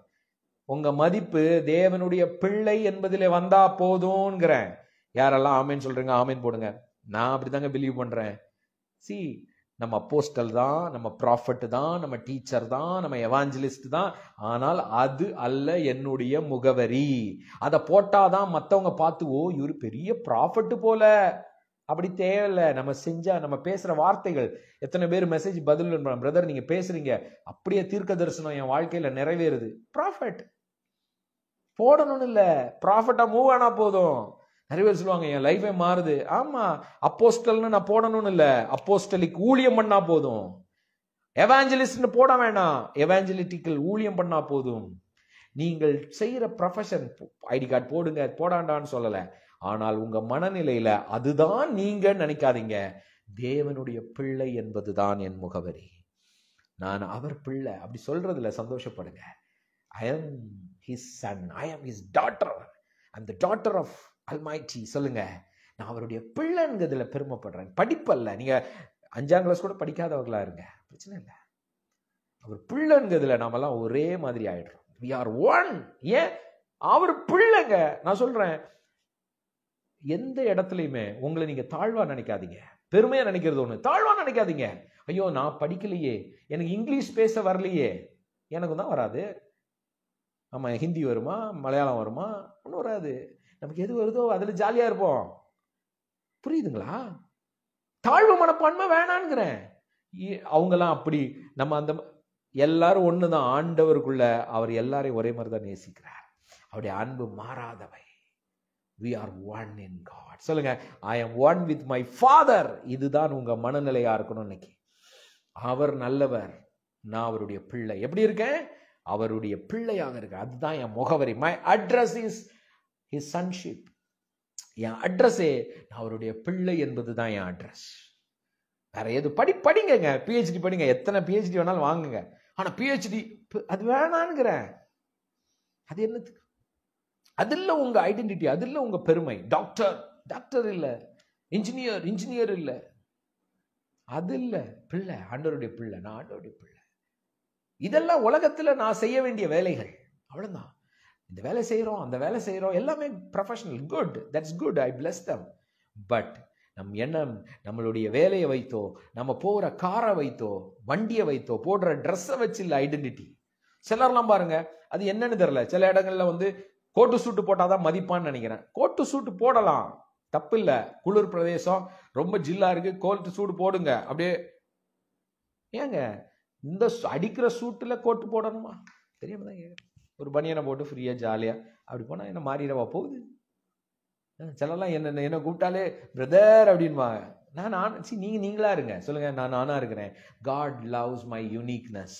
[SPEAKER 1] உங்க மதிப்பு தேவனுடைய பிள்ளை என்பதிலே வந்தா போதும்ங்கிறேன். யாரெல்லாம் ஆமேன் சொல்றீங்க ஆமேன் போடுங்க. நான் அப்படிதாங்க பிலீவ் பண்றேன். நம்ம அப்போஸ்டல் தான், நம்ம ப்ராஃபட் தான், நம்ம டீச்சர் தான், நம்ம எவாஞ்சலிஸ்ட் தான். ஆனால் அது அல்ல என்னுடைய முகவரி. அதை போட்டாதான் மற்றவங்க பார்த்து, ஓ இவரு பெரிய ப்ராஃபட் போல. அப்படி தேவையில்லை. நம்ம செஞ்சா, நம்ம பேசுற வார்த்தைகள், எத்தனை பேர் மெசேஜ் பதில் பிரதர் நீங்க பேசுறீங்க அப்படியே தீர்க்க தரிசனம் என் வாழ்க்கையில நிறைவேறுது. ப்ராஃபட் போடணும்னு இல்லை, ப்ராஃபட்டா மூவ் ஆனா போதும். நிறைய பேர் சொல்லுவாங்க என் லைஃபே மாறுது. ஆமா, அப்போஸ்டல்னு நான் போடணும்னு இல்லை, அப்போஸ்டலிக் ஊழியம் பண்ணா போதும். எவாஞ்சலிஸ்ட்னு போட வேணாம், எவாஞ்சலிட்டிக்கல் ஊழியம் பண்ணா போதும். நீங்கள் செய்யற ப்ரொஃபஷன் ஐடி கார்டு போடுங்க, போடாண்டான்னு சொல்லல. ஆனால் உங்க மனநிலையில அதுதான் நீங்க நினைக்காதீங்க. தேவனுடைய பிள்ளை என்பதுதான் என் முகவரி. நான் அவர் பிள்ளை அப்படி சொல்றதுல சந்தோஷப்படுங்க. I am his son, I am his daughter, I'm the daughter of Almighty. சொல்லுங்க, நான் அவருடைய பிள்ளைங்கிறதுல பெருமைப்படுறேன். படிப்பல்ல. நீங்க 5ஆம் கிளாஸ் கூட படிக்காதவர்களா இருங்க, பிரச்சனை இல்லை. அவர் பிள்ளைங்கிறதுல நாமெல்லாம் ஒரே மாதிரி ஆயிடுறோம். we are one. ஏன் அவர் பிள்ளைங்க. நான் சொல்றேன், எந்த இடத்துலையுமே உங்களை நீங்க தாழ்வா நினைக்காதீங்க. பெருமையா நினைக்கிறது ஒண்ணு, தாழ்வா நினைக்காதீங்க. ஐயோ நான் படிக்கலையே, எனக்கு இங்கிலீஷ் பேச வரலையே. எனக்கு தான் வராது. ஆமா, ஹிந்தி வருமா, மலையாளம் வருமா, ஒன்றும் வராது. நமக்கு எது வருதோ அதுல ஜாலியா இருப்போம். புரியுதுங்களா? தாழ்வு மனப்பான்மை வேணான்ங்கிறேன். அவங்கெல்லாம் அப்படி. நம்ம அந்த எல்லாரும் ஒண்ணுதான். ஆண்டவருக்குள்ள அவர் எல்லாரையும் ஒரே மாதிரி தான் நேசிக்கிறார். அவருடைய அன்பு மாறாதவை. We are one in God. சொல்லுங்க, I am one with my Father. இதுதான் உங்க மனநிலையா இருக்கணும் இன்னைக்கு. அவர் நல்லவர், நான் அவருடைய பிள்ளை. எப்படி இருக்கேன்? அவருடைய பிள்ளையாக இருக்க. அதுதான் என் முகவரி. My address is his sonship. என் அட்ரஸே நான் அவருடைய பிள்ளை என்பதுதான் என் அட்ரஸ். வேற எது படிங்க, பிஹெச்டி படிங்க, எத்தனை பிஹெச்டி வேணாலும் வாங்குங்க. ஆனா பிஹெச்டி அது வேணான்னுங்கிறேன். அது என்னத்துக்கு? அது இல்ல உங்க ஐடென்டிட்டி, அது இல்ல உங்க பெருமை. டாக்டர் இல்ல, இன்ஜினியர் இல்ல, அது இல்ல. பிள்ளை, ஆண்டவருடைய பிள்ளை, நான் ஆண்டவருடைய பிள்ளை. இதெல்லாம் உலகத்துல நான் செய்ய வேண்டிய வேலைகள், அவ்வளவுதான். இந்த வேலை செய்யறோம், அந்த வேலை செய்யறோம், எல்லாமே professional, good, that's good, I plus them. But நம் எண்ணம், நம்மளுடைய வேலையை வைத்தோ, நம்ம போகிற காரை வைத்தோ, வண்டியை வைத்தோ, போடுற ட்ரெஸ்ஸை வச்சு இல்லை ஐடென்டிட்டி. சிலர்லாம் பாருங்க, அது என்னன்னு தெரியல. சில இடங்கள்ல வந்து கோட்டு சூட்டு போட்டாதான் மதிப்பான்னு நினைக்கிறேன். கோட்டு சூட்டு போடலாம், தப்பு இல்லை. குளிர் பிரதேசம், ரொம்ப ஜில்லா இருக்கு, கோட்டு சூடு போடுங்க. அப்படியே ஏங்க இந்த அடிக்கிற சூட்டுல கோட்டு போடணுமா? தெரியாம தான் கேட்குறேன். ஒரு பனியனை போட்டு ஃப்ரீயா ஜாலியா அப்படி போனா என்ன மாறிடவா போகுது? சிலர்லாம் என்ன கூப்பிட்டாலே பிரதர் அப்படின்வாங்க. நீங்களா இருங்க, சொல்லுங்க, நானா இருக்கிறேன். God loves my uniqueness.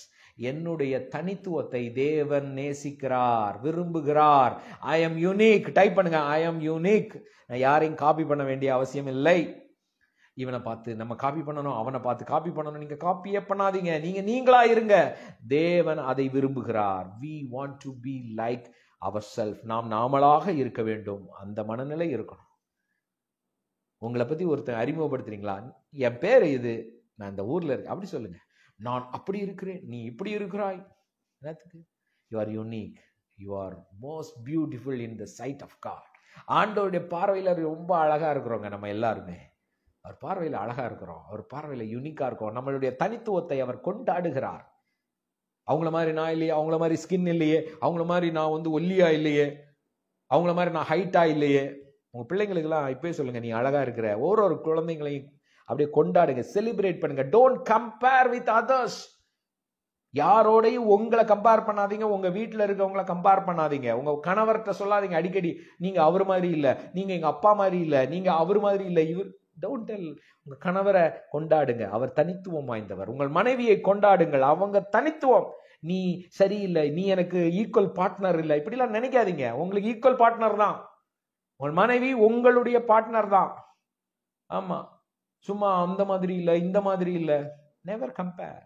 [SPEAKER 1] என்னுடைய தனித்துவத்தை தேவன் நேசிக்கிறார், விரும்புகிறார். I am unique. டைப் பண்ணுங்க, ஐ எம் யூனிக். நான் யாரையும் காப்பி பண்ண வேண்டிய அவசியம் இல்லை. இவனை பார்த்து நம்ம காப்பி பண்ணணும், அவனை பார்த்து காப்பி பண்ணணும். நீங்க காப்பியே பண்ணாதீங்க, நீங்களா இருங்க. தேவன் அதை விரும்புகிறார். we want to be like ourselves. நாம் நாமளாக இருக்க வேண்டும். அந்த மனநிலை இருக்கணும். உங்களை பத்தி ஒருத்தர் அறிமுகப்படுத்துறீங்களா? என் பேர் இது, நான் இந்த ஊர்ல இருக்கேன் அப்படி சொல்லுங்க. நான் அப்படி இருக்கிறேன், நீ இப்படி இருக்கிறாய். என்னத்துக்கு? You are unique, you are most beautiful in the sight of God. ஆண்டவருடைய பார்வையில ரொம்ப அழகா இருக்கிறோங்க நம்ம எல்லாருமே. அவர் பார்வையில் அழகா இருக்கிறோம், அவர் பார்வையில் யூனிக்கா இருக்கும். நம்மளுடைய தனித்துவத்தை அவர் கொண்டாடுகிறார். அவங்கள மாதிரி நான் இல்லையே, அவங்கள மாதிரி ஸ்கின் இல்லையே, அவங்கள மாதிரி நான் வந்து ஒல்லியா இல்லையே, அவங்கள மாதிரி நான் ஹைட்டா இல்லையே. உங்க பிள்ளைங்களுக்கெல்லாம் இப்பவே சொல்லுங்க, நீ அழகா இருக்கிற. ஒரு குழந்தைங்களையும் அப்படியே கொண்டாடுங்க, செலிப்ரேட் பண்ணுங்க. Don't compare with others. யாரோடையும் உங்களை கம்பேர் பண்ணாதீங்க, உங்க வீட்டுல இருக்கவங்களை கம்பேர் பண்ணாதீங்க. உங்க கணவர்கிட்ட சொல்லாதீங்க அடிக்கடி, நீங்க அவர் மாதிரி இல்ல, நீங்க எங்க அப்பா மாதிரி இல்ல, நீங்க அவர் மாதிரி இல்ல, இவர். Don't tell. உங்க கணவரை கொண்டாடுங்க, அவர் தனித்துவம் வாய்ந்தவர். உங்கள் மனைவியை கொண்டாடுங்கள், அவங்க தனித்துவம். நீ சரியில்லை, நீ எனக்கு ஈக்குவல் பார்ட்னர் இல்லை, இப்படிலாம் நினைக்காதீங்க. உங்களுக்கு ஈக்குவல் பார்ட்னர் தான் உங்கள் மனைவி, உங்களுடைய பார்ட்னர் தான். ஆமா, சும்மா அந்த மாதிரி இல்ல, இந்த மாதிரி இல்ல. Never compare.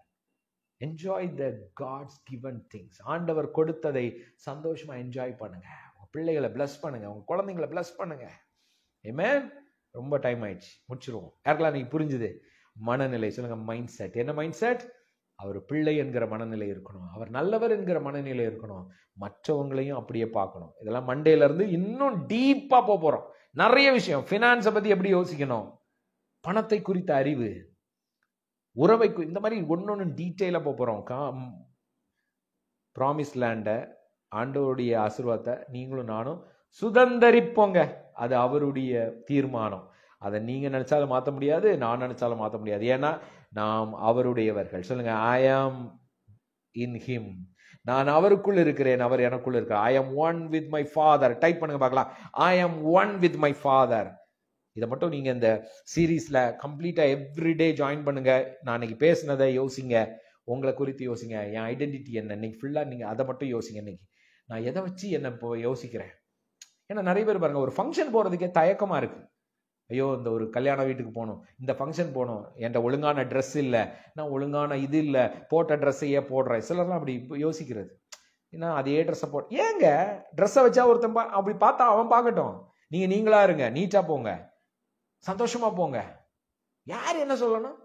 [SPEAKER 1] Enjoy the God's given things. ஆண்டவர் கொடுத்ததை சந்தோஷமா என்ஜாய் பண்ணுங்க. உங்க பிள்ளைகளை பிளஸ் பண்ணுங்க, உங்க குழந்தைங்களை பிளஸ் பண்ணுங்க. ஆமென். ரொம்ப டைம் ஆயிடுச்சு, முடிச்சிருவோம். யாருக்கெல்லாம் நீங்க புரிஞ்சுது? மனநிலை சொல்லுங்க. Mind set. என்ன மைண்ட் செட்? அவர் பிள்ளை என்கிற மனநிலை இருக்கணும், அவர் நல்லவர் என்கிற மனநிலை இருக்கணும், மற்றவங்களையும் அப்படியே பார்க்கணும். இதெல்லாம் மண்டேல இருந்து இன்னும் டீப்பா போறோம். நிறைய விஷயம். பினான்ஸை பத்தி எப்படி யோசிக்கணும், பணத்தை குறித்த அறிவு, உறவை, இந்த மாதிரி ஒன்னொன்னு டீட்டெயிலா போறோம். ப்ராமிஸ் லேண்ட, ஆண்டவருடைய ஆசீர்வாதத்தை நீங்களும் நானும் சுதந்தரிப்போங்க. அது அவருடைய தீர்மானம். அதை நீங்க நினைச்சாலும் மாற்ற முடியாது, நான் நினைச்சாலும் மாற்ற முடியாது. ஏன்னா நாம் அவருடையவர்கள். சொல்லுங்க, ஐ ஆம் இன் ஹிம். நான் அவருக்குள் இருக்கிறேன், அவர் எனக்குள் இருக்கிறார். ஐ ஆம் one with my father. Type பண்ணுங்க பார்க்கலாம். ஐ ஆம் ஒன் வித் மை ஃபாதர். இதை மட்டும் நீங்க இந்த சீரீஸ்ல கம்ப்ளீட்டா எவ்ரிடே ஜாயின் பண்ணுங்க. நான் இன்னைக்கு பேசினதை யோசிங்க, உங்களை குறித்து யோசிங்க. என் ஐடென்டிட்டி என்ன, இன்னைக்கு ஃபுல்லா நீங்க அதை மட்டும் யோசிங்க. இன்னைக்கு நான் எதை வச்சு என்ன இப்போ யோசிக்கிறேன்? ஏன்னா நிறைய பேர் பாருங்க, ஒரு ஃபங்க்ஷன் போறதுக்கே தயக்கமா இருக்கு. ஐயோ, இந்த ஒரு கல்யாண வீட்டுக்கு போகணும், இந்த ஃபங்க்ஷன் போகணும், என்கிட்ட ஒழுங்கான ட்ரெஸ் இல்லை, நான் ஒழுங்கான இது இல்லை, போட்ட ட்ரெஸ்ஸையே போடுறேன். சிலர்லாம் அப்படி யோசிக்கிறது. ஏன்னா அதே ட்ரெஸ்ஸை ஏங்க ட்ரெஸ்ஸை வச்சா ஒருத்தன் அப்படி பார்த்தா அவன் பார்க்கட்டும். நீங்களா இருங்க, நீட்டா போங்க, சந்தோஷமா போங்க. யார் என்ன சொல்லணும்?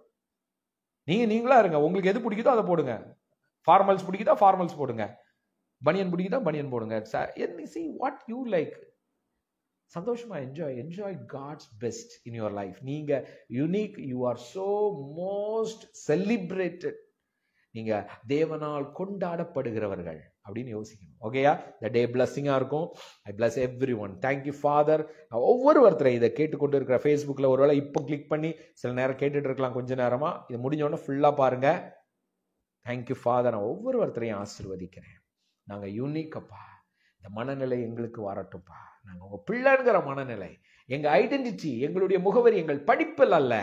[SPEAKER 1] நீங்களா இருங்க. உங்களுக்கு எது பிடிக்குதோ அதை போடுங்க. ஃபார்மல்ஸ் பிடிக்குதா ஃபார்மல்ஸ் போடுங்க, பனியன் பிடிக்குதா பனியன் போடுங்க. see what you like. சந்தோஷமா enjoy God's best in your life. நீங்க unique, you are so most celebrated. நீங்க தேவனால் கொண்டாடப்படுகிறவர்கள் அப்படின்னு யோசிக்கணும். ஓகேயா? இந்த டே பிளஸ்ஸிங்கா இருக்கும். I bless everyone. Thank you father. ஒவ்வொருத்தரை இதை கேட்டுக்கொண்டு இருக்கிற ஃபேஸ்புக்கில் ஒருவேளை இப்போ கிளிக் பண்ணி சில நேரம் கேட்டுட்டு இருக்கலாம், கொஞ்ச நேரமா. இது முடிஞ்சோடனே ஃபுல்லா பாருங்க. Thank you father. நான் ஒவ்வொருத்தரையும் ஆசீர்வதிக்கிறேன். நாங்க யூனிக்கப்பா, இந்த மனநிலை எங்களுக்கு வரட்டும்ப்பா. நாங்கள் உங்க பிள்ளைங்கிற மனநிலை, எங்க ஐடென்டிட்டி, எங்களுடைய முகவரி எங்கள் படிப்பில் அல்ல,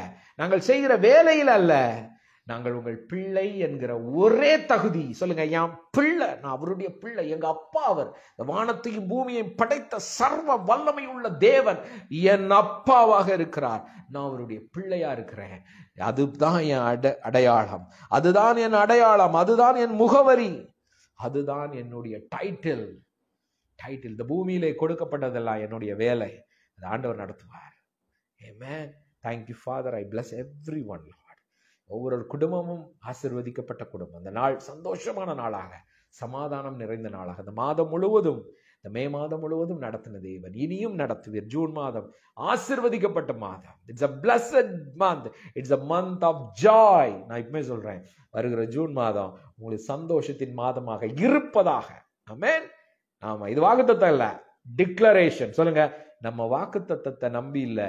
[SPEAKER 1] நாங்கள் செய்கிற வேலையில் அல்ல, நாங்கள் உங்கள் பிள்ளை என்கிற ஒரே தகுதி. சொல்லுங்க, என் பிள்ளை, நான் அவருடைய பிள்ளை, எங்க அப்பா அவர். வானத்தையும் பூமியையும் படைத்த சர்வ வல்லமை உள்ள தேவன் என் அப்பாவாக இருக்கிறார். நான் அவருடைய பிள்ளையா இருக்கிறேன். அதுதான் என் அடையாளம், அதுதான் என் அடையாளம், அதுதான் என் முகவரி, அதுதான் என்னுடைய டைட்டில். இந்த பூமியிலே கொடுக்கப்பட்டதெல்லாம் என்னுடைய வேலை. அது ஆண்டவர் நடத்துவார். Amen. Thank you, Father. I bless everyone, Lord. ஒவ்வொரு குடும்பமும் ஆசீர்வதிக்கப்பட்ட குடும்பம். அந்த நாள் சந்தோஷமான நாளாக, சமாதானம் நிறைந்த நாளாக, இந்த மாதம் முழுவதும், இந்த மே மாதம் முழுவதும் நடத்தின தேவன் இனியும் நடத்துவீர். ஜூன் மாதம் ஆசீர்வதிக்கப்பட்ட மாதம். It's a blessed month. It's a month of joy. நான் இப்பவே சொல்றேன், வருகிற ஜூன் மாதம் உங்களுக்கு சந்தோஷத்தின் மாதமாக இருப்பதாக. ஆமென். ஆமா, இது வாக்குத்தத்தம் இல்ல, டிக்ளரேஷன். சொல்லுங்க, நம்ம வாக்குத்தத்தத்தை நம்பி இல்ல,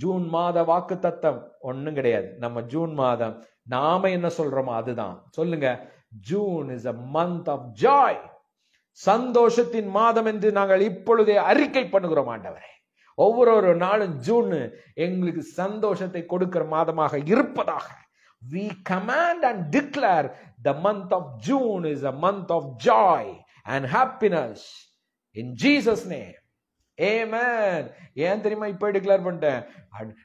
[SPEAKER 1] ஜூன் மாத வாக்குத்தத்தம் ஒண்ணும் கிடையாது. நம்ம ஜூன் மாதம் நாம என்ன சொல்றோமோ அதுதான். சொல்லுங்க, June is a month of joy. சந்தோஷத்தின் மாதம் என்று நாங்கள் இப்பொழுதே அறிக்கை பண்ணுகிறோம் ஆண்டவரே. ஒவ்வொரு நாளும் ஜூன் எங்களுக்கு சந்தோஷத்தை கொடுக்கிற மாதமாக இருப்பதாக. We command and declare the month of June is a month of joy and happiness in Jesus' name. Amen. ஏன் தெரியுமா இப்ப டிக்ளேர் பண்ணிட்டேன்?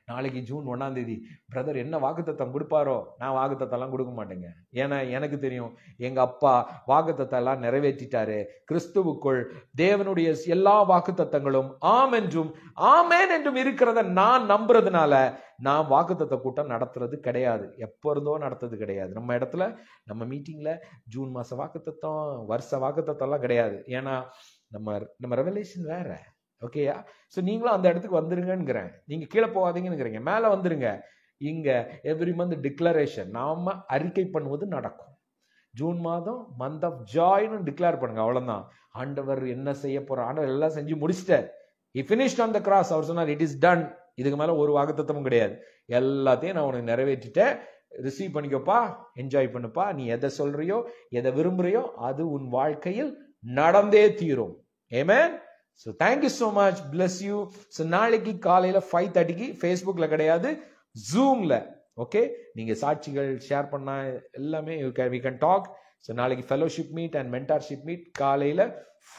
[SPEAKER 1] நாளைக்கு ஜூன் 1ஆம் தேதி பிரதர் என்ன வாக்குத்தத்தம் கொடுப்பாரோ, நான் வாக்குத்தத்தம் எல்லாம் கொடுக்க மாட்டேங்க. ஏன்னா எனக்கு தெரியும், எங்க அப்பா வாக்குத்தத்தம் எல்லாம் நிறைவேற்றிட்டாரு. கிறிஸ்துவுக்குள் தேவனுடைய எல்லா வாக்குத்தத்தங்களும் ஆம் என்றும் ஆமேன் என்றும் இருக்கிறத நான் நம்புறதுனால நான் வாக்குத்தத்த கூட்டம் நடத்துறது கிடையாது. எப்போ இருந்தோ நடத்துறது கிடையாது. நம்ம இடத்துல, நம்ம மீட்டிங்ல ஜூன் மாச வாக்குத்தத்தம், வருஷ வாக்குத்தத்தம் எல்லாம் கிடையாது. ஏன்னா நம்ம ரெவலேஷன் வேற. ஓகேயா? ஸோ நீங்களும் அந்த இடத்துக்கு வந்துருங்கிறேன். நீங்க கீழே போகாதீங்கன்னு, மேல வந்துருங்க. இங்க எவ்ரி மந்த் டிக்ளரேஷன், நாம அறிக்கை பண்ணுவது நடக்கும். ஜூன் மாதம் மந்த் ஆஃப் ஜாய்னு டிக்ளேர் பண்ணுங்க. அவ்வளவுதான். ஆண்டவர் என்ன செய்ய போற, ஆண்டவர் எல்லாம் செஞ்சு முடிச்சிட்டார். He finished on the cross. அவர் சொன்னார், இட் இஸ் டன். இதுக்கு மேல ஒரு வாக்குத்தத்தமும் கிடையாது. எல்லாத்தையும் நான் உனக்கு நிறைவேற்றிட்டேன். ரிசீவ் பண்ணிக்கப்பா, என்ஜாய் பண்ணுப்பா. நீ எதை சொல்றியோ, எதை விரும்புறியோ அது உன் வாழ்க்கையில் நடந்தே தீரும். Amen. So thank you so much. Bless you. So நாளைக்கு காலையில 5:30க்கு Facebookல கிடையாது, Zoomல. ஓகே, நீங்க சாட்சிகள் ஷேர் பண்ணா எல்லாமே we can talk. So நாளைக்கு fellowship meet and mentorship meet காலையில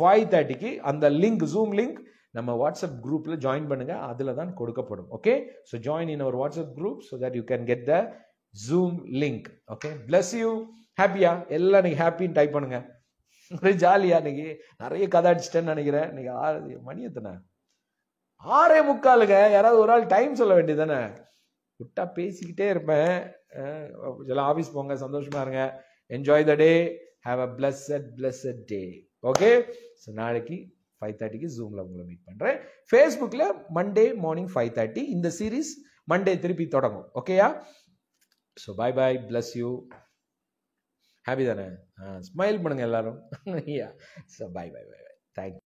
[SPEAKER 1] 5:30க்கு. அந்த லிங்க், Zoom லிங்க் நம்ம வாட்ஸ்அப் குரூப்ல ஜாயின் பண்ணுங்க. அதுல தான் கொடுக்கப்படும். Okay, so join in our WhatsApp group so that you can get the Zoom link. Okay, bless you. ஹாப்பியா? எல்லாம் நீங்க ஹாப்பின்னு டைப் பண்ணுங்க. ஜாலியா? இன்னைக்கு நிறைய கதை அடிச்சிட்டேன்னு நினைக்கிறேன். இன்னைக்கு மணி எத்தனை? 6:45. யாராவது ஒரு ஆள் டைம் சொல்ல வேண்டியதானே? விட்டா பேசிக்கிட்டே இருப்பேன். ஆபீஸ் போங்க, சந்தோஷமா இருங்க. Enjoy the day. Have a blessed day. Okay, so நாளைக்கு 5:30க்கு Zoomல உங்களை மீட் பண்றேன். Facebookல மண்டே மார்னிங் 5:30. இந்த சீரீஸ் மண்டே திருப்பி தொடங்கும். ஓகேயா? So bye bye. Bless you. Happy தானே? ஸ்மைல் பண்ணுங்க எல்லாரும். So bye bye bye. Thank you.